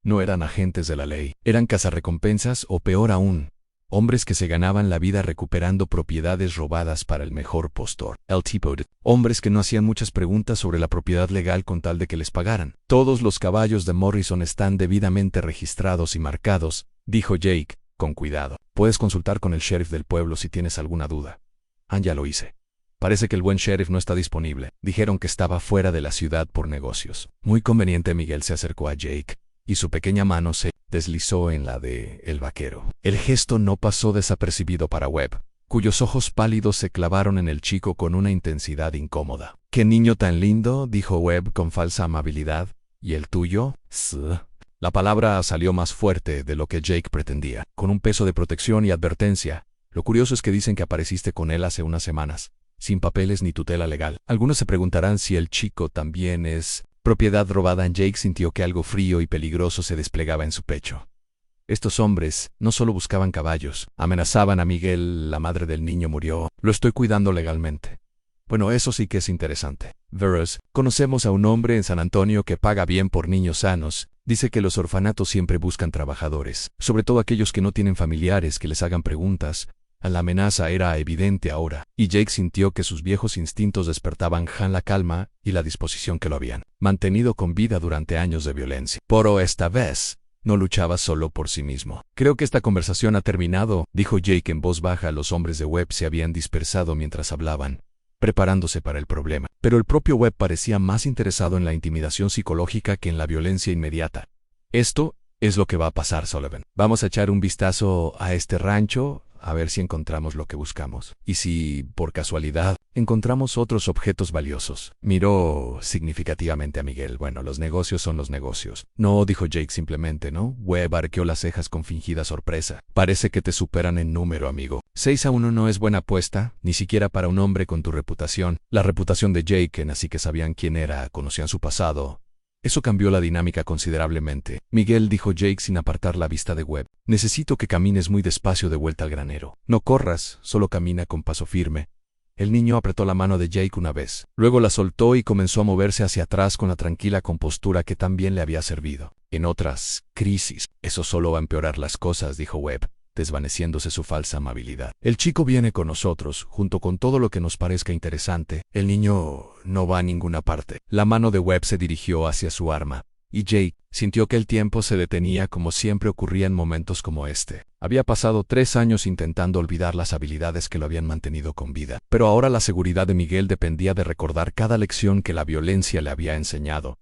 No eran agentes de la ley. Eran cazarrecompensas o, peor aún, hombres que se ganaban la vida recuperando propiedades robadas para el mejor postor, el tipo de hombres que no hacían muchas preguntas sobre la propiedad legal con tal de que les pagaran. «Todos los caballos de Morrison están debidamente registrados y marcados», dijo Jake, con cuidado. «Puedes consultar con el sheriff del pueblo si tienes alguna duda». «Ya lo hice. Parece que el buen sheriff no está disponible. Dijeron que estaba fuera de la ciudad por negocios». «Muy conveniente». Miguel se acercó a Jake, y su pequeña mano se deslizó en la de el vaquero. El gesto no pasó desapercibido para Webb, cuyos ojos pálidos se clavaron en el chico con una intensidad incómoda. «¡Qué niño tan lindo!», dijo Webb con falsa amabilidad. «¿Y el tuyo?». «Sí». La palabra salió más fuerte de lo que Jake pretendía, con un peso de protección y advertencia. «Lo curioso es que dicen que apareciste con él hace unas semanas, sin papeles ni tutela legal. Algunos se preguntarán si el chico también es propiedad robada». Jake sintió que algo frío y peligroso se desplegaba en su pecho. Estos hombres no solo buscaban caballos, amenazaban a Miguel. «La madre del niño murió. Lo estoy cuidando legalmente». «Bueno, eso sí que es interesante. Verás, conocemos a un hombre en San Antonio que paga bien por niños sanos. Dice que los orfanatos siempre buscan trabajadores, sobre todo aquellos que no tienen familiares que les hagan preguntas». La amenaza era evidente ahora, y Jake sintió que sus viejos instintos despertaban la calma y la disposición que lo habían mantenido con vida durante años de violencia. Pero esta vez no luchaba solo por sí mismo. «Creo que esta conversación ha terminado», dijo Jake en voz baja. Los hombres de Webb se habían dispersado mientras hablaban, preparándose para el problema. Pero el propio Webb parecía más interesado en la intimidación psicológica que en la violencia inmediata. «Esto es lo que va a pasar, Sullivan. Vamos a echar un vistazo a este rancho, a ver si encontramos lo que buscamos. Y si, por casualidad, encontramos otros objetos valiosos». Miró significativamente a Miguel. «Bueno, los negocios son los negocios». «No», dijo Jake simplemente. «¿No?». Webb arqueó las cejas con fingida sorpresa. «Parece que te superan en número, amigo. 6-1 no es buena apuesta, ni siquiera para un hombre con tu reputación». La reputación de Jake, así que sabían quién era, conocían su pasado. Eso cambió la dinámica considerablemente. «Miguel», dijo Jake sin apartar la vista de Webb, «necesito que camines muy despacio de vuelta al granero. No corras, solo camina con paso firme». El niño apretó la mano de Jake una vez, luego la soltó y comenzó a moverse hacia atrás con la tranquila compostura que tan bien le había servido en otras crisis. «Eso solo va a empeorar las cosas», dijo Webb, desvaneciéndose su falsa amabilidad. «El chico viene con nosotros, junto con todo lo que nos parezca interesante. El niño no va a ninguna parte». La mano de Webb se dirigió hacia su arma, y Jake sintió que el tiempo se detenía, como siempre ocurría en momentos como este. Había pasado 3 años intentando olvidar las habilidades que lo habían mantenido con vida, pero ahora la seguridad de Miguel dependía de recordar cada lección que la violencia le había enseñado.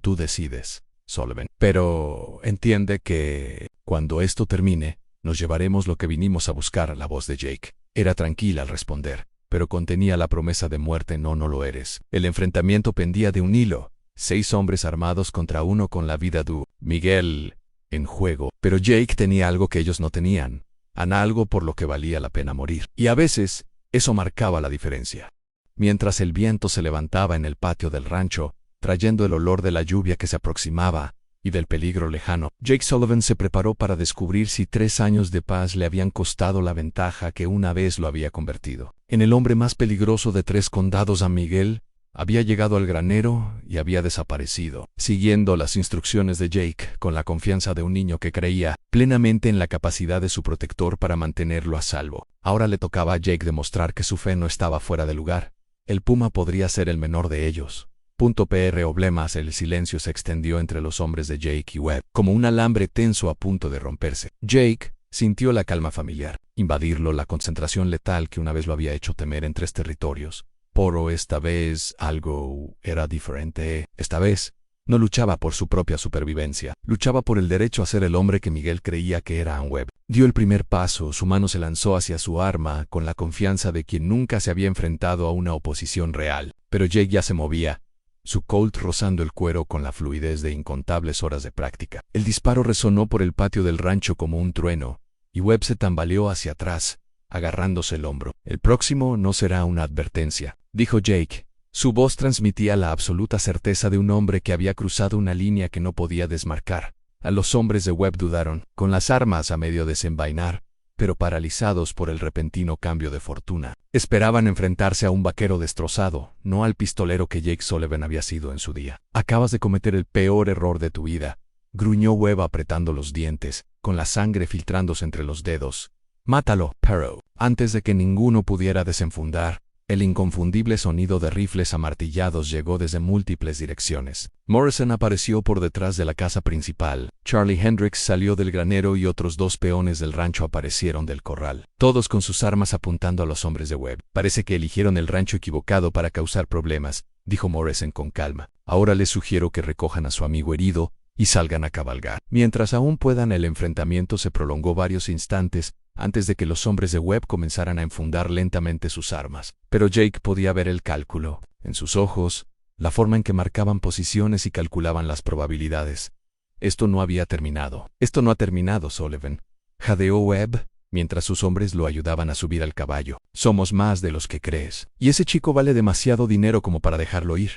«Tú decides, Sullivan. Pero entiende que, cuando esto termine, nos llevaremos lo que vinimos a buscar». La voz de Jake era tranquila al responder, pero contenía la promesa de muerte. «No, no lo eres». El enfrentamiento pendía de un hilo. 6 hombres armados contra uno con la vida de Miguel en juego. Pero Jake tenía algo que ellos no tenían, algo por lo que valía la pena morir. Y a veces, eso marcaba la diferencia. Mientras el viento se levantaba en el patio del rancho, trayendo el olor de la lluvia que se aproximaba y del peligro lejano, Jake Sullivan se preparó para descubrir si 3 años de paz le habían costado la ventaja que una vez lo había convertido en el hombre más peligroso de 3 condados. A Miguel había llegado al granero y había desaparecido, siguiendo las instrucciones de Jake, con la confianza de un niño que creía plenamente en la capacidad de su protector para mantenerlo a salvo. Ahora le tocaba a Jake demostrar que su fe no estaba fuera de lugar. El puma podría ser el menor de ellos. Problemas. El silencio se extendió entre los hombres de Jake y Webb, como un alambre tenso a punto de romperse. Jake sintió la calma familiar invadirlo, la concentración letal que una vez lo había hecho temer en 3 territorios. Pero esta vez algo era diferente. Esta vez no luchaba por su propia supervivencia, luchaba por el derecho a ser el hombre que Miguel creía que era Webb. Dio el primer paso, su mano se lanzó hacia su arma con la confianza de quien nunca se había enfrentado a una oposición real. Pero Jake ya se movía, su Colt rozando el cuero con la fluidez de incontables horas de práctica. El disparo resonó por el patio del rancho como un trueno, y Webb se tambaleó hacia atrás, agarrándose el hombro. El próximo no será una advertencia, dijo Jake. Su voz transmitía la absoluta certeza de un hombre que había cruzado una línea que no podía desmarcar. A los hombres de Webb dudaron, con las armas a medio desenvainar, pero paralizados por el repentino cambio de fortuna. Esperaban enfrentarse a un vaquero destrozado, no al pistolero que Jake Sullivan había sido en su día. Acabas de cometer el peor error de tu vida, gruñó Webb apretando los dientes, con la sangre filtrándose entre los dedos. Mátalo, Perro. Antes de que ninguno pudiera desenfundar, el inconfundible sonido de rifles amartillados llegó desde múltiples direcciones. Morrison apareció por detrás de la casa principal. Charlie Hendricks salió del granero y otros 2 peones del rancho aparecieron del corral, todos con sus armas apuntando a los hombres de Webb. Parece que eligieron el rancho equivocado para causar problemas, dijo Morrison con calma. Ahora les sugiero que recojan a su amigo herido y salgan a cabalgar. Mientras aún puedan, el enfrentamiento se prolongó varios instantes, antes de que los hombres de Webb comenzaran a enfundar lentamente sus armas. Pero Jake podía ver el cálculo en sus ojos, la forma en que marcaban posiciones y calculaban las probabilidades. Esto no había terminado. Esto no ha terminado, Sullivan, jadeó Webb, mientras sus hombres lo ayudaban a subir al caballo. Somos más de los que crees. Y ese chico vale demasiado dinero como para dejarlo ir.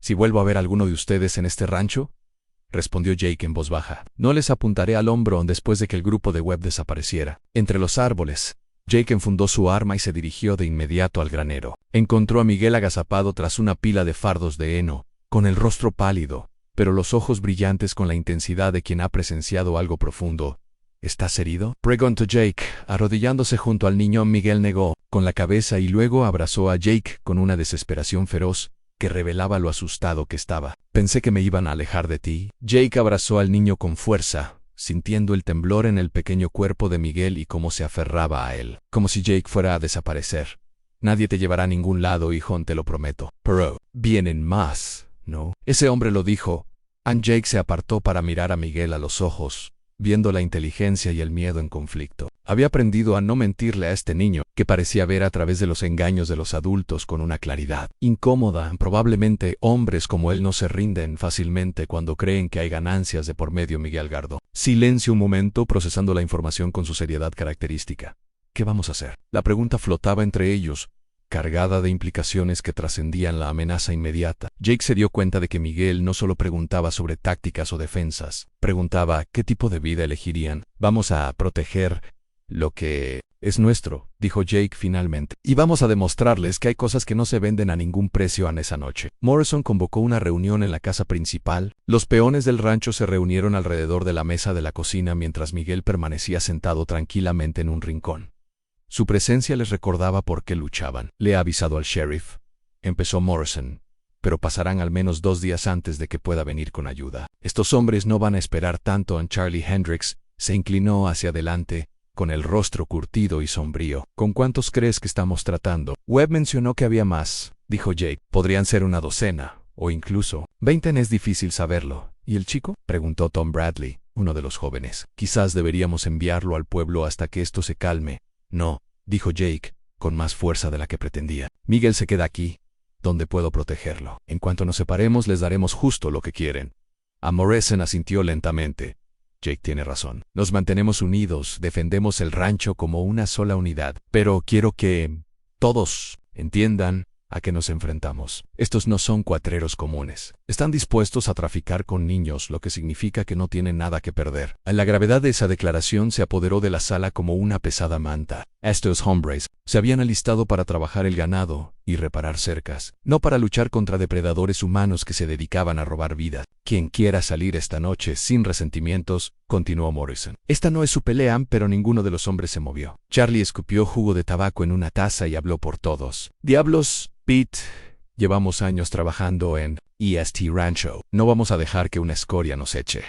Si vuelvo a ver a alguno de ustedes en este rancho, respondió Jake en voz baja, no les apuntaré al hombro después de que el grupo de Webb desapareciera. Entre los árboles, Jake enfundó su arma y se dirigió de inmediato al granero. Encontró a Miguel agazapado tras una pila de fardos de heno, con el rostro pálido, pero los ojos brillantes con la intensidad de quien ha presenciado algo profundo. ¿Estás herido?, preguntó Jake. Arrodillándose junto al niño, Miguel negó con la cabeza y luego abrazó a Jake con una desesperación feroz que revelaba lo asustado que estaba. Pensé que me iban a alejar de ti. Jake abrazó al niño con fuerza, sintiendo el temblor en el pequeño cuerpo de Miguel y cómo se aferraba a él, como si Jake fuera a desaparecer. Nadie te llevará a ningún lado, hijo, te lo prometo. Pero vienen más, ¿no? Ese hombre lo dijo. Jake se apartó para mirar a Miguel a los ojos, viendo la inteligencia y el miedo en conflicto. Había aprendido a no mentirle a este niño, que parecía ver a través de los engaños de los adultos con una claridad incómoda. Probablemente hombres como él no se rinden fácilmente cuando creen que hay ganancias de por medio. Miguel guardó silencio un momento, procesando la información con su seriedad característica. ¿Qué vamos a hacer? La pregunta flotaba entre ellos, cargada de implicaciones que trascendían la amenaza inmediata. Jake se dio cuenta de que Miguel no solo preguntaba sobre tácticas o defensas, preguntaba qué tipo de vida elegirían. Vamos a proteger lo que es nuestro, dijo Jake finalmente, y vamos a demostrarles que hay cosas que no se venden a ningún precio. En esa noche, Morrison convocó una reunión en la casa principal. Los peones del rancho se reunieron alrededor de la mesa de la cocina mientras Miguel permanecía sentado tranquilamente en un rincón. Su presencia les recordaba por qué luchaban. Le he avisado al sheriff, empezó Morrison, pero pasarán al menos 2 días antes de que pueda venir con ayuda. Estos hombres no van a esperar tanto. Charlie Hendricks se inclinó hacia adelante, con el rostro curtido y sombrío. ¿Con cuántos crees que estamos tratando? Webb mencionó que había más, dijo Jake. Podrían ser una docena, o incluso 20. Es difícil saberlo. ¿Y el chico?, preguntó Tom Bradley, uno de los jóvenes. Quizás deberíamos enviarlo al pueblo hasta que esto se calme. No, dijo Jake, con más fuerza de la que pretendía. Miguel se queda aquí, donde puedo protegerlo. En cuanto nos separemos, les daremos justo lo que quieren. A Morrison asintió lentamente. Jake tiene razón. Nos mantenemos unidos, defendemos el rancho como una sola unidad. Pero quiero que todos entiendan a qué nos enfrentamos. Estos no son cuatreros comunes. Están dispuestos a traficar con niños, lo que significa que no tienen nada que perder. La gravedad de esa declaración se apoderó de la sala como una pesada manta. Estos hombres se habían alistado para trabajar el ganado y reparar cercas, no para luchar contra depredadores humanos que se dedicaban a robar vidas. Quien quiera salir esta noche sin resentimientos, continuó Morrison. Esta no es su pelea, pero ninguno de los hombres se movió. Charlie escupió jugo de tabaco en una taza y habló por todos. Diablos, Pete, llevamos años trabajando en EST Rancho. No vamos a dejar que una escoria nos eche.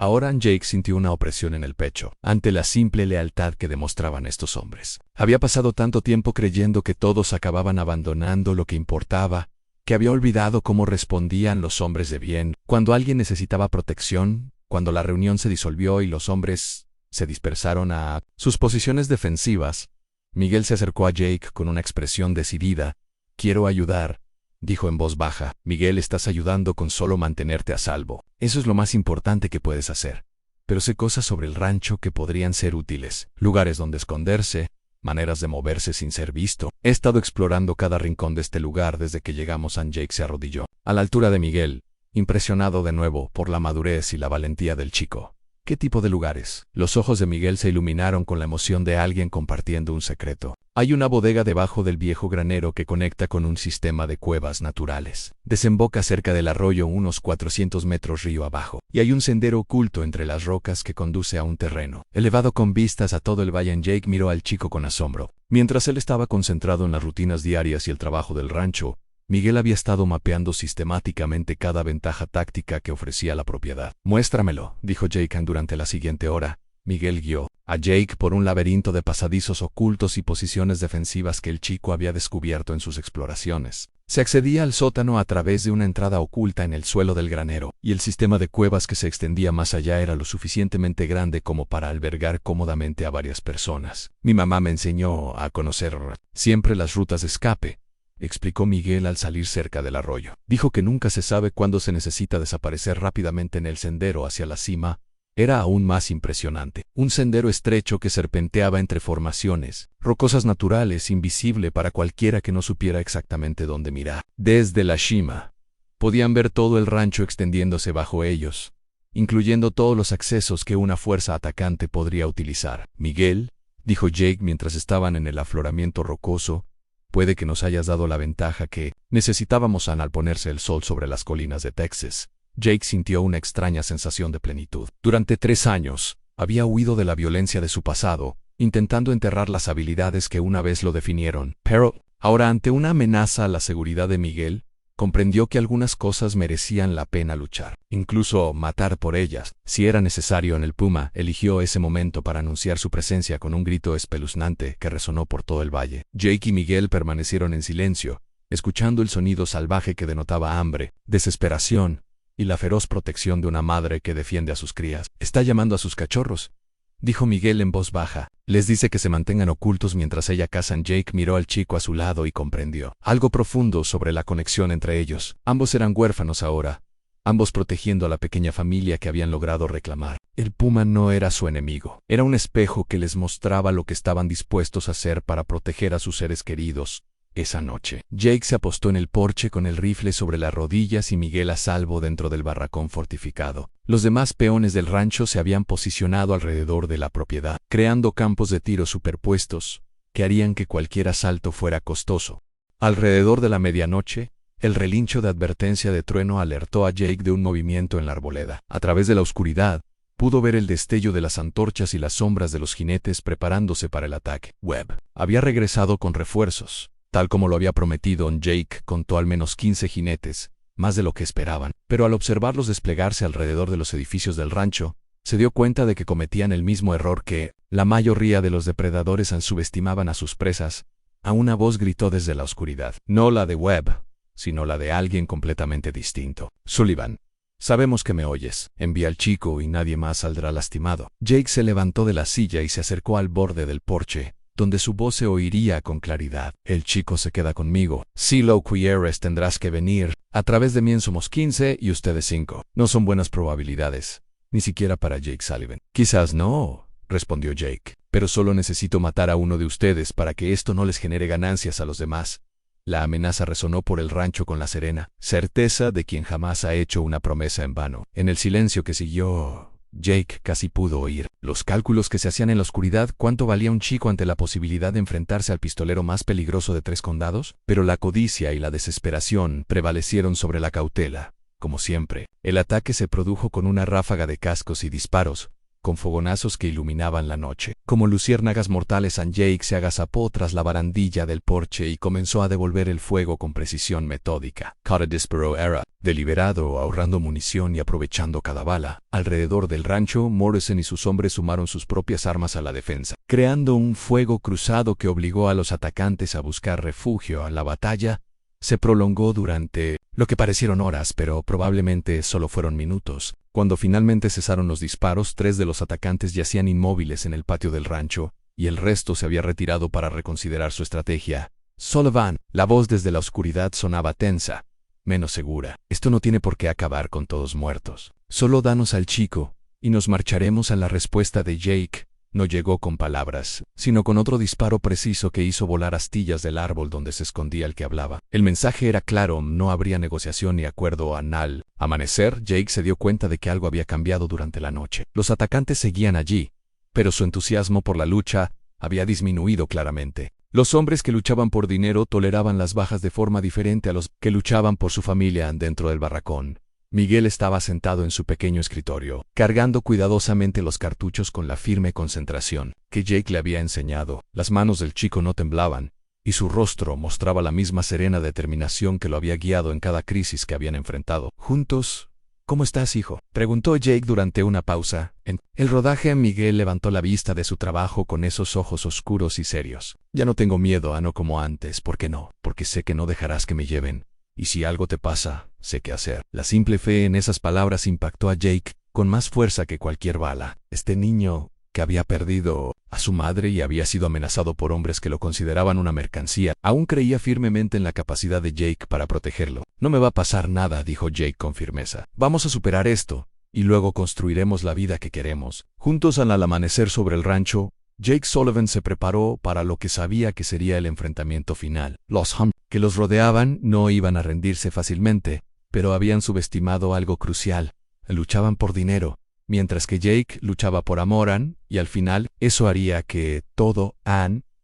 Ahora Jake sintió una opresión en el pecho, ante la simple lealtad que demostraban estos hombres. Había pasado tanto tiempo creyendo que todos acababan abandonando lo que importaba, que había olvidado cómo respondían los hombres de bien cuando alguien necesitaba protección, cuando la reunión se disolvió y los hombres se dispersaron a sus posiciones defensivas. Miguel se acercó a Jake con una expresión decidida. «Quiero ayudar», dijo en voz baja. «Miguel, estás ayudando con solo mantenerte a salvo. Eso es lo más importante que puedes hacer. Pero sé cosas sobre el rancho que podrían ser útiles. Lugares donde esconderse, maneras de moverse sin ser visto. He estado explorando cada rincón de este lugar desde que llegamos». Jake se arrodilló a la altura de Miguel, impresionado de nuevo por la madurez y la valentía del chico. «¿Qué tipo de lugares?». Los ojos de Miguel se iluminaron con la emoción de alguien compartiendo un secreto. «Hay una bodega debajo del viejo granero que conecta con un sistema de cuevas naturales. Desemboca cerca del arroyo unos 400 metros río abajo, y hay un sendero oculto entre las rocas que conduce a un terreno elevado con vistas a todo el valle». Jake miró al chico con asombro. Mientras él estaba concentrado en las rutinas diarias y el trabajo del rancho, Miguel había estado mapeando sistemáticamente cada ventaja táctica que ofrecía la propiedad. «Muéstramelo», dijo Jake durante la siguiente hora. Miguel guió a Jake por un laberinto de pasadizos ocultos y posiciones defensivas que el chico había descubierto en sus exploraciones. Se accedía al sótano a través de una entrada oculta en el suelo del granero, y el sistema de cuevas que se extendía más allá era lo suficientemente grande como para albergar cómodamente a varias personas. «Mi mamá me enseñó a conocer siempre las rutas de escape», explicó Miguel al salir cerca del arroyo. «Dijo que nunca se sabe cuándo se necesita desaparecer rápidamente en el sendero hacia la cima». Era aún más impresionante. Un sendero estrecho que serpenteaba entre formaciones rocosas naturales, invisible para cualquiera que no supiera exactamente dónde mirar. Desde la cima podían ver todo el rancho extendiéndose bajo ellos, incluyendo todos los accesos que una fuerza atacante podría utilizar. «Miguel», dijo Jake mientras estaban en el afloramiento rocoso, «puede que nos hayas dado la ventaja que necesitábamos al ponerse el sol sobre las colinas de Texas». Jake sintió una extraña sensación de plenitud. Durante 3 años, había huido de la violencia de su pasado, intentando enterrar las habilidades que una vez lo definieron. Pero, ahora ante una amenaza a la seguridad de Miguel, comprendió que algunas cosas merecían la pena luchar, incluso matar por ellas. Si era necesario, el puma eligió ese momento para anunciar su presencia con un grito espeluznante que resonó por todo el valle. Jake y Miguel permanecieron en silencio, escuchando el sonido salvaje que denotaba hambre, desesperación y la feroz protección de una madre que defiende a sus crías. «Está llamando a sus cachorros», dijo Miguel en voz baja. «Les dice que se mantengan ocultos mientras ella caza». Jake miró al chico a su lado y comprendió algo profundo sobre la conexión entre ellos. Ambos eran huérfanos ahora, ambos protegiendo a la pequeña familia que habían logrado reclamar. El puma no era su enemigo, era un espejo que les mostraba lo que estaban dispuestos a hacer para proteger a sus seres queridos. Esa noche, Jake se apostó en el porche con el rifle sobre las rodillas y Miguel a salvo dentro del barracón fortificado. Los demás peones del rancho se habían posicionado alrededor de la propiedad, creando campos de tiro superpuestos que harían que cualquier asalto fuera costoso. Alrededor de la medianoche, el relincho de advertencia de trueno alertó a Jake de un movimiento en la arboleda. A través de la oscuridad, pudo ver el destello de las antorchas y las sombras de los jinetes preparándose para el ataque. Webb había regresado con refuerzos. Tal como lo había prometido, Jake contó al menos 15 jinetes, más de lo que esperaban, pero al observarlos desplegarse alrededor de los edificios del rancho, se dio cuenta de que cometían el mismo error que la mayoría de los depredadores subestimaban a sus presas. A una voz gritó desde la oscuridad, no la de Webb, sino la de alguien completamente distinto. «Sullivan, sabemos que me oyes. Envía al chico y nadie más saldrá lastimado». Jake se levantó de la silla y se acercó al borde del porche, donde su voz se oiría con claridad. «El chico se queda conmigo. Si lo quieres tendrás que venir. A través de mí somos 15 y ustedes 5. No son buenas probabilidades, ni siquiera para Jake Sullivan». «Quizás no», respondió Jake, «pero solo necesito matar a uno de ustedes para que esto no les genere ganancias a los demás». La amenaza resonó por el rancho con la serena certeza de quien jamás ha hecho una promesa en vano. En el silencio que siguió, Jake casi pudo oír los cálculos que se hacían en la oscuridad. ¿Cuánto valía un chico ante la posibilidad de enfrentarse al pistolero más peligroso de 3 condados? Pero la codicia y la desesperación prevalecieron sobre la cautela. Como siempre, el ataque se produjo con una ráfaga de cascos y disparos, con fogonazos que iluminaban la noche. Como luciérnagas mortales, Jake se agazapó tras la barandilla del porche y comenzó a devolver el fuego con precisión metódica. Cada disparo era deliberado, ahorrando munición y aprovechando cada bala. Alrededor del rancho, Morrison y sus hombres sumaron sus propias armas a la defensa, creando un fuego cruzado que obligó a los atacantes a buscar refugio. La batalla se prolongó durante lo que parecieron horas, pero probablemente solo fueron minutos. Cuando finalmente cesaron los disparos, 3 de los atacantes yacían inmóviles en el patio del rancho, y el resto se había retirado para reconsiderar su estrategia. Sullivan, la voz desde la oscuridad sonaba tensa, menos segura. Esto no tiene por qué acabar con todos muertos. Solo danos al chico, y nos marcharemos. A la respuesta de Jake no llegó con palabras, sino con otro disparo preciso que hizo volar astillas del árbol donde se escondía el que hablaba. El mensaje era claro: no habría negociación ni acuerdo. Al amanecer, Jake se dio cuenta de que algo había cambiado durante la noche. Los atacantes seguían allí, pero su entusiasmo por la lucha había disminuido claramente. Los hombres que luchaban por dinero toleraban las bajas de forma diferente a los que luchaban por su familia dentro del barracón. Miguel estaba sentado en su pequeño escritorio, cargando cuidadosamente los cartuchos con la firme concentración que Jake le había enseñado. Las manos del chico no temblaban, y su rostro mostraba la misma serena determinación que lo había guiado en cada crisis que habían enfrentado. Juntos, ¿cómo estás, hijo?, preguntó Jake durante una pausa. En el rodaje, Miguel levantó la vista de su trabajo con esos ojos oscuros y serios. Ya no tengo miedo, no como antes. ¿Por qué no? Porque sé que no dejarás que me lleven. Y si algo te pasa, sé qué hacer. La simple fe en esas palabras impactó a Jake con más fuerza que cualquier bala. Este niño, que había perdido a su madre y había sido amenazado por hombres que lo consideraban una mercancía, aún creía firmemente en la capacidad de Jake para protegerlo. No me va a pasar nada, dijo Jake con firmeza. Vamos a superar esto, y luego construiremos la vida que queremos. Juntos, al amanecer sobre el rancho, Jake Sullivan se preparó para lo que sabía que sería el enfrentamiento final. Los que los rodeaban no iban a rendirse fácilmente, pero habían subestimado algo crucial: luchaban por dinero, mientras que Jake luchaba por amor, y al final eso haría que todo,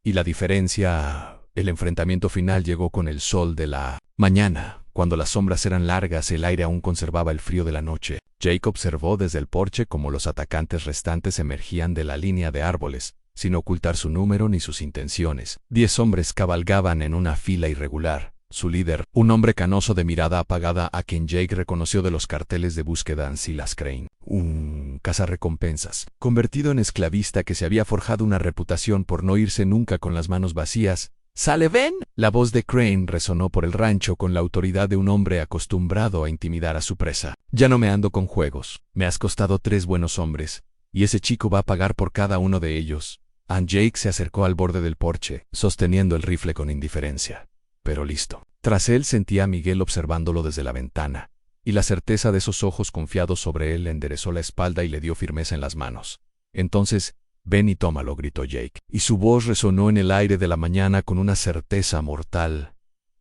y la diferencia. El enfrentamiento final llegó con el sol de la mañana. Cuando las sombras eran largas, el aire aún conservaba el frío de la noche. Jake observó desde el porche cómo los atacantes restantes emergían de la línea de árboles, sin ocultar su número ni sus intenciones. 10 hombres cabalgaban en una fila irregular. Su líder, un hombre canoso de mirada apagada a quien Jake reconoció de los carteles de búsqueda, Silas Crane, un cazarrecompensas, convertido en esclavista que se había forjado una reputación por no irse nunca con las manos vacías. —¿Sullivan? La voz de Crane resonó por el rancho con la autoridad de un hombre acostumbrado a intimidar a su presa. —Ya no me ando con juegos. Me has costado 3 buenos hombres, y ese chico va a pagar por cada uno de ellos. Jake se acercó al borde del porche, sosteniendo el rifle con indiferencia. Pero listo. Tras él sentía a Miguel observándolo desde la ventana, y la certeza de esos ojos confiados sobre él le enderezó la espalda y le dio firmeza en las manos. Entonces, ven y tómalo, gritó Jake, y su voz resonó en el aire de la mañana con una certeza mortal.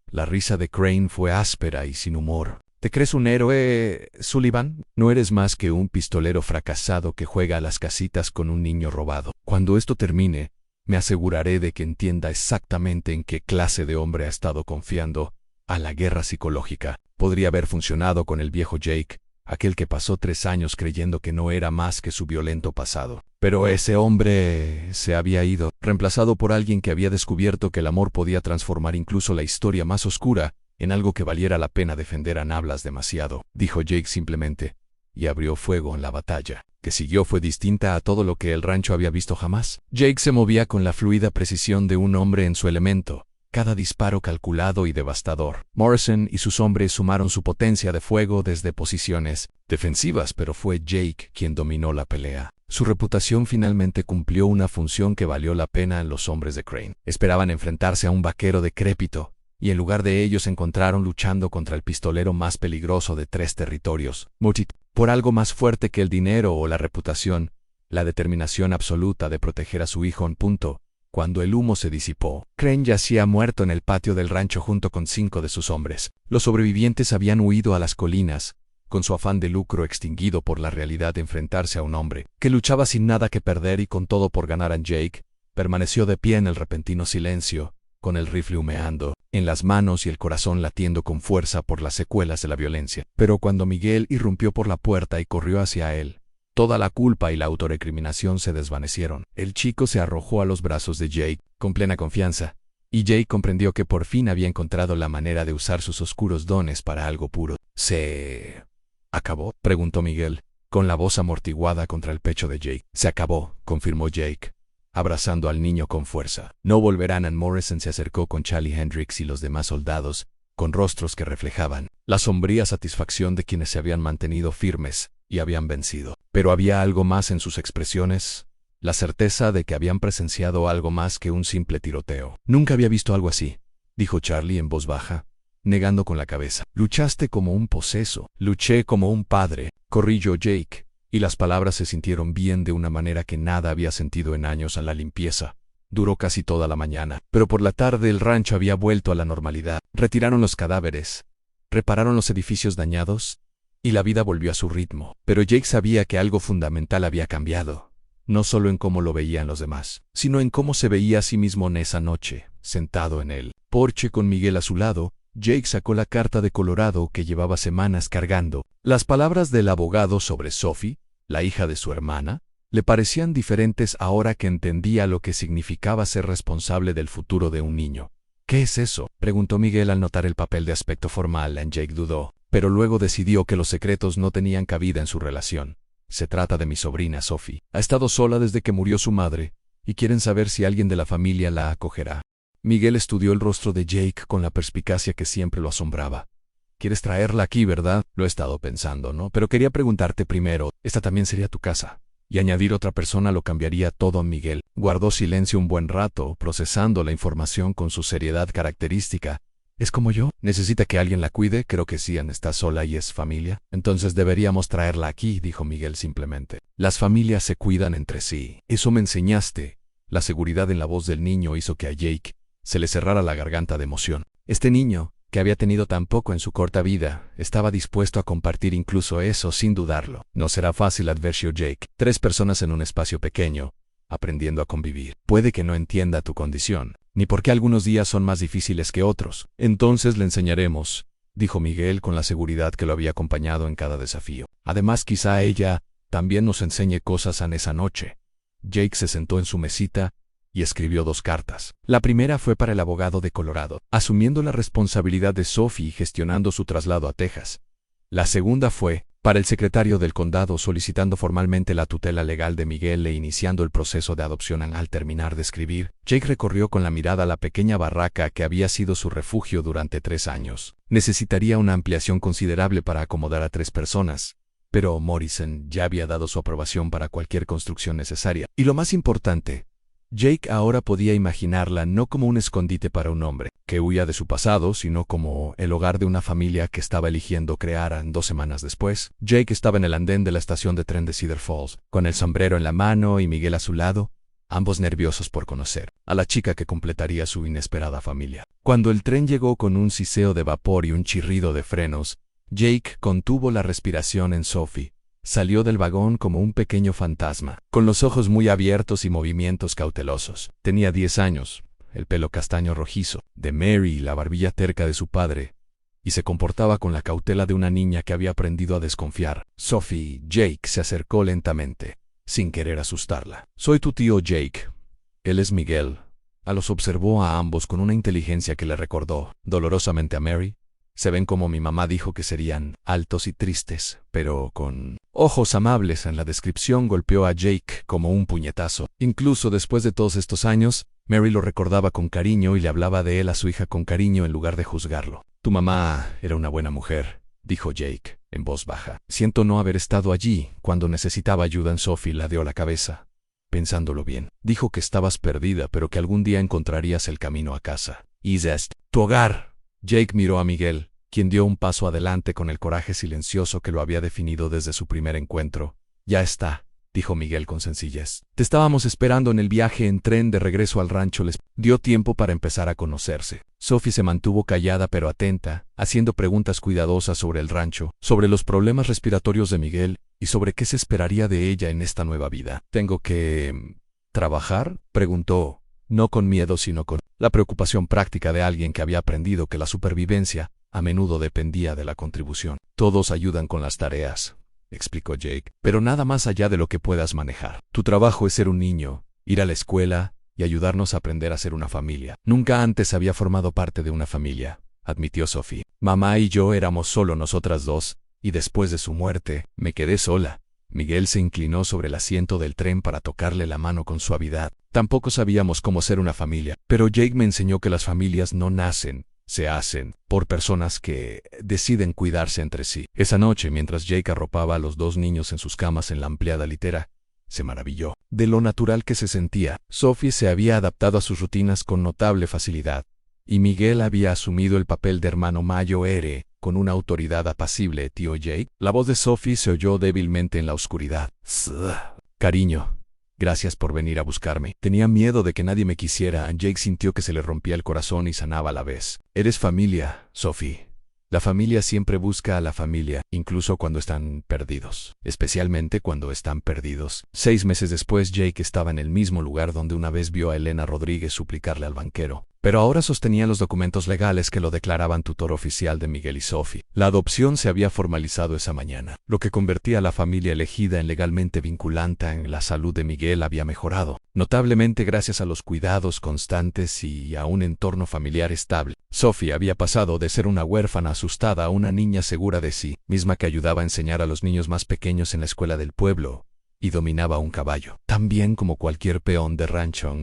La risa de Crane fue áspera y sin humor. ¿Te crees un héroe, Sullivan? No eres más que un pistolero fracasado que juega a las casitas con un niño robado. Cuando esto termine, me aseguraré de que entienda exactamente en qué clase de hombre ha estado confiando. A la guerra psicológica podría haber funcionado con el viejo Jake, aquel que pasó 3 años creyendo que no era más que su violento pasado. Pero ese hombre se había ido, reemplazado por alguien que había descubierto que el amor podía transformar incluso la historia más oscura en algo que valiera la pena defender. No hablas demasiado, dijo Jake simplemente, y abrió fuego en la batalla. Que siguió fue distinta a todo lo que el rancho había visto jamás. Jake se movía con la fluida precisión de un hombre en su elemento, cada disparo calculado y devastador. Morrison y sus hombres sumaron su potencia de fuego desde posiciones defensivas, pero fue Jake quien dominó la pelea. Su reputación finalmente cumplió una función que valió la pena en los hombres de Crane. Esperaban enfrentarse a un vaquero decrépito, y en lugar de ello se encontraron luchando contra el pistolero más peligroso de 3 territorios. Por algo más fuerte que el dinero o la reputación, la determinación absoluta de proteger a su hijo. Cuando el humo se disipó, Crane yacía muerto en el patio del rancho junto con 5 de sus hombres. Los sobrevivientes habían huido a las colinas, con su afán de lucro extinguido por la realidad de enfrentarse a un hombre que luchaba sin nada que perder y con todo por ganar. Jake permaneció de pie en el repentino silencio, con el rifle humeando en las manos y el corazón latiendo con fuerza por las secuelas de la violencia. Pero cuando Miguel irrumpió por la puerta y corrió hacia él, Toda la culpa y la autorrecriminación se desvanecieron. El chico se arrojó a los brazos de Jake, con plena confianza, y Jake comprendió que por fin había encontrado la manera de usar sus oscuros dones para algo puro. ¿Se acabó?, preguntó Miguel, con la voz amortiguada contra el pecho de Jake. Se acabó, confirmó Jake, abrazando al niño con fuerza. No volverán. Ann Morrison se acercó con Charlie Hendricks y los demás soldados, con rostros que reflejaban la sombría satisfacción de quienes se habían mantenido firmes y habían vencido. Pero había algo más en sus expresiones, la certeza de que habían presenciado algo más que un simple tiroteo. Nunca había visto algo así, dijo Charlie en voz baja, negando con la cabeza. Luchaste como un poseso. Luché como un padre, corrigió Jake, y las palabras se sintieron bien de una manera que nada había sentido en años. A la limpieza duró casi toda la mañana, pero por la tarde el rancho había vuelto a la normalidad. Retiraron los cadáveres, repararon los edificios dañados, y la vida volvió a su ritmo. Pero Jake sabía que algo fundamental había cambiado, no solo en cómo lo veían los demás, sino en cómo se veía a sí mismo en esa noche, sentado en el porche con Miguel a su lado. Jake sacó la carta de Colorado que llevaba semanas cargando. Las palabras del abogado sobre Sophie, la hija de su hermana, le parecían diferentes ahora que entendía lo que significaba ser responsable del futuro de un niño. ¿Qué es eso?, preguntó Miguel al notar el papel de aspecto formal. Jake dudó, pero luego decidió que los secretos no tenían cabida en su relación. Se trata de mi sobrina Sophie. Ha estado sola desde que murió su madre, y quieren saber si alguien de la familia la acogerá. Miguel estudió el rostro de Jake con la perspicacia que siempre lo asombraba. ¿Quieres traerla aquí, verdad? Lo he estado pensando, ¿no? Pero quería preguntarte primero, ¿esta también sería tu casa? Y añadir otra persona lo cambiaría todo. Miguel guardó silencio un buen rato, procesando la información con su seriedad característica. ¿Es como yo? ¿Necesita que alguien la cuide? Creo que sí. Ann está sola y es familia. Entonces deberíamos traerla aquí, dijo Miguel simplemente. Las familias se cuidan entre sí. Eso me enseñaste. La seguridad en la voz del niño hizo que a Jake se le cerrara la garganta de emoción. Este niño, que había tenido tan poco en su corta vida, estaba dispuesto a compartir incluso eso sin dudarlo. No será fácil, advirtió Jake. 3 personas en un espacio pequeño, aprendiendo a convivir. Puede que no entienda tu condición, ni por qué algunos días son más difíciles que otros. Entonces le enseñaremos, dijo Miguel con la seguridad que lo había acompañado en cada desafío. Además, quizá ella también nos enseñe cosas en esa noche. Jake se sentó en su mesita y escribió 2 cartas. La primera fue para el abogado de Colorado, asumiendo la responsabilidad de Sophie y gestionando su traslado a Texas. La segunda fue para el secretario del condado, solicitando formalmente la tutela legal de Miguel e iniciando el proceso de adopción. Al terminar de escribir, Jake recorrió con la mirada la pequeña barraca que había sido su refugio durante 3 años. Necesitaría una ampliación considerable para acomodar a 3 personas, pero Morrison ya había dado su aprobación para cualquier construcción necesaria. Y lo más importante, Jake ahora podía imaginarla no como un escondite para un hombre que huía de su pasado, sino como el hogar de una familia que estaba eligiendo crear. 2 semanas después, Jake estaba en el andén de la estación de tren de Cedar Falls, con el sombrero en la mano y Miguel a su lado, ambos nerviosos por conocer a la chica que completaría su inesperada familia. Cuando el tren llegó con un siseo de vapor y un chirrido de frenos, Jake contuvo la respiración en Sophie. Salió del vagón como un pequeño fantasma, con los ojos muy abiertos y movimientos cautelosos. Tenía 10 años, el pelo castaño rojizo de Mary y la barbilla terca de su padre, y se comportaba con la cautela de una niña que había aprendido a desconfiar. Sophie, Jake se acercó lentamente, sin querer asustarla. Soy tu tío Jake. Él es Miguel. Los observó a ambos con una inteligencia que le recordó dolorosamente a Mary. Se ven como mi mamá dijo que serían, altos y tristes, pero con ojos amables. En la descripción golpeó a Jake como un puñetazo. Incluso después de todos estos años, Mary lo recordaba con cariño y le hablaba de él a su hija con cariño en lugar de juzgarlo. Tu mamá era una buena mujer, dijo Jake, en voz baja. Siento no haber estado allí cuando necesitaba ayuda. Sophie ladeó la cabeza. Pensándolo bien, dijo que estabas perdida, pero que algún día encontrarías el camino a casa. ¿Es tu hogar? Jake miró a Miguel, quien dio un paso adelante con el coraje silencioso que lo había definido desde su primer encuentro. Ya está, dijo Miguel con sencillez. Te estábamos esperando en el viaje en tren de regreso al rancho. Les dio tiempo para empezar a conocerse. Sophie se mantuvo callada pero atenta, haciendo preguntas cuidadosas sobre el rancho, sobre los problemas respiratorios de Miguel y sobre qué se esperaría de ella en esta nueva vida. ¿Tengo que trabajar?, preguntó, no con miedo sino con la preocupación práctica de alguien que había aprendido que la supervivencia a menudo dependía de la contribución. Todos ayudan con las tareas. explicó Jake, pero nada más allá de lo que puedas manejar. Tu trabajo es ser un niño, ir a la escuela y ayudarnos a aprender a ser una familia. Nunca antes había formado parte de una familia, admitió Sophie. Mamá y yo éramos solo nosotras dos, y después de su muerte, me quedé sola. Miguel se inclinó sobre el asiento del tren para tocarle la mano con suavidad. Tampoco sabíamos cómo ser una familia, pero Jake me enseñó que las familias no nacen, se hacen, por personas que deciden cuidarse entre sí. Esa noche, mientras Jake arropaba a los dos niños en sus camas en la ampliada litera, se maravilló de lo natural que se sentía. Sophie se había adaptado a sus rutinas con notable facilidad, y Miguel había asumido el papel de hermano mayor con una autoridad apacible. Tío Jake. La voz de Sophie se oyó débilmente en la oscuridad. Cariño, gracias por venir a buscarme. Tenía miedo de que nadie me quisiera. Jake sintió que se le rompía el corazón y sanaba a la vez. Eres familia, Sophie. La familia siempre busca a la familia, incluso cuando están perdidos. Especialmente cuando están perdidos. 6 meses después, Jake estaba en el mismo lugar donde una vez vio a Elena Rodríguez suplicarle al banquero. Pero ahora sostenía los documentos legales que lo declaraban tutor oficial de Miguel y Sophie. La adopción se había formalizado esa mañana, lo que convertía a la familia elegida en legalmente vinculante. En la salud de Miguel había mejorado, notablemente gracias a los cuidados constantes y a un entorno familiar estable. Sophie había pasado de ser una huérfana asustada a una niña segura de sí, misma que ayudaba a enseñar a los niños más pequeños en la escuela del pueblo, y dominaba un caballo, tan bien como cualquier peón de rancho.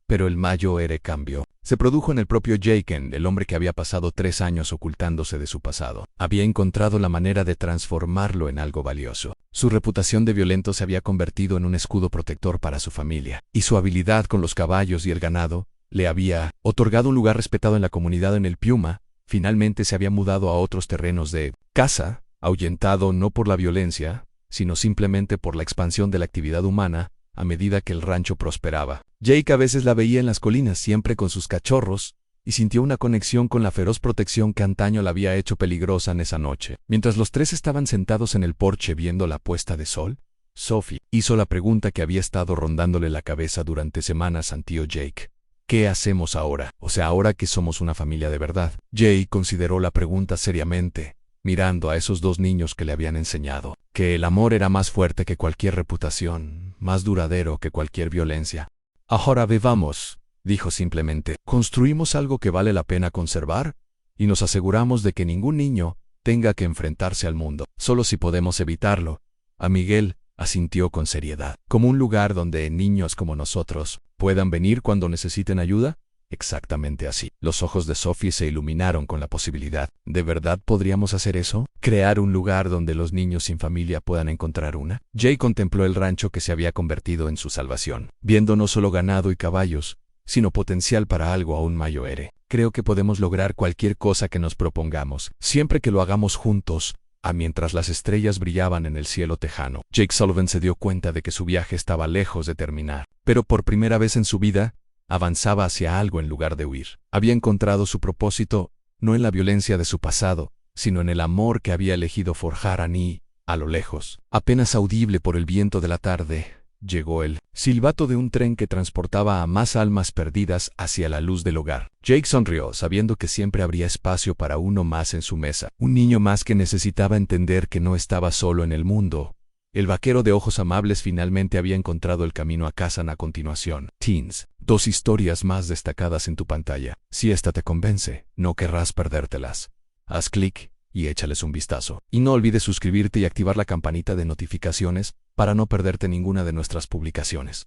Pero el mayor cambio se produjo en el propio Jake, el hombre que había pasado 3 años ocultándose de su pasado. Había encontrado la manera de transformarlo en algo valioso. Su reputación de violento se había convertido en un escudo protector para su familia, y su habilidad con los caballos y el ganado le había otorgado un lugar respetado en la comunidad. En el Piuma, finalmente se había mudado a otros terrenos de caza, ahuyentado no por la violencia, sino simplemente por la expansión de la actividad humana a medida que el rancho prosperaba. Jake a veces la veía en las colinas, siempre con sus cachorros, y sintió una conexión con la feroz protección que antaño la había hecho peligrosa en esa noche. Mientras los tres estaban sentados en el porche viendo la puesta de sol, Sophie hizo la pregunta que había estado rondándole la cabeza durante semanas a tío Jake. ¿Qué hacemos ahora? O sea, ahora que somos una familia de verdad. Jake consideró la pregunta seriamente, mirando a esos dos niños que le habían enseñado que el amor era más fuerte que cualquier reputación, más duradero que cualquier violencia. Ahora vivamos, dijo simplemente. Construimos algo que vale la pena conservar, y nos aseguramos de que ningún niño tenga que enfrentarse al mundo, solo si podemos evitarlo. A Miguel asintió con seriedad. ¿Como un lugar donde niños como nosotros puedan venir cuando necesiten ayuda? Exactamente así. Los ojos de Sophie se iluminaron con la posibilidad. ¿De verdad podríamos hacer eso? ¿Crear un lugar donde los niños sin familia puedan encontrar una? Jay contempló el rancho que se había convertido en su salvación, viendo no solo ganado y caballos, sino potencial para algo aún mayor. Creo que podemos lograr cualquier cosa que nos propongamos, siempre que lo hagamos juntos. Mientras las estrellas brillaban en el cielo tejano, Jake Sullivan se dio cuenta de que su viaje estaba lejos de terminar. Pero por primera vez en su vida, avanzaba hacia algo en lugar de huir. Había encontrado su propósito, no en la violencia de su pasado, sino en el amor que había elegido forjar a lo lejos. Apenas audible por el viento de la tarde, llegó el silbato de un tren que transportaba a más almas perdidas hacia la luz del hogar. Jake sonrió, sabiendo que siempre habría espacio para uno más en su mesa. Un niño más que necesitaba entender que no estaba solo en el mundo. El vaquero de ojos amables finalmente había encontrado el camino a casa. A continuación, Teens, 2 historias más destacadas en tu pantalla. Si esta te convence, no querrás perdértelas. Haz clic y échales un vistazo. Y no olvides suscribirte y activar la campanita de notificaciones para no perderte ninguna de nuestras publicaciones.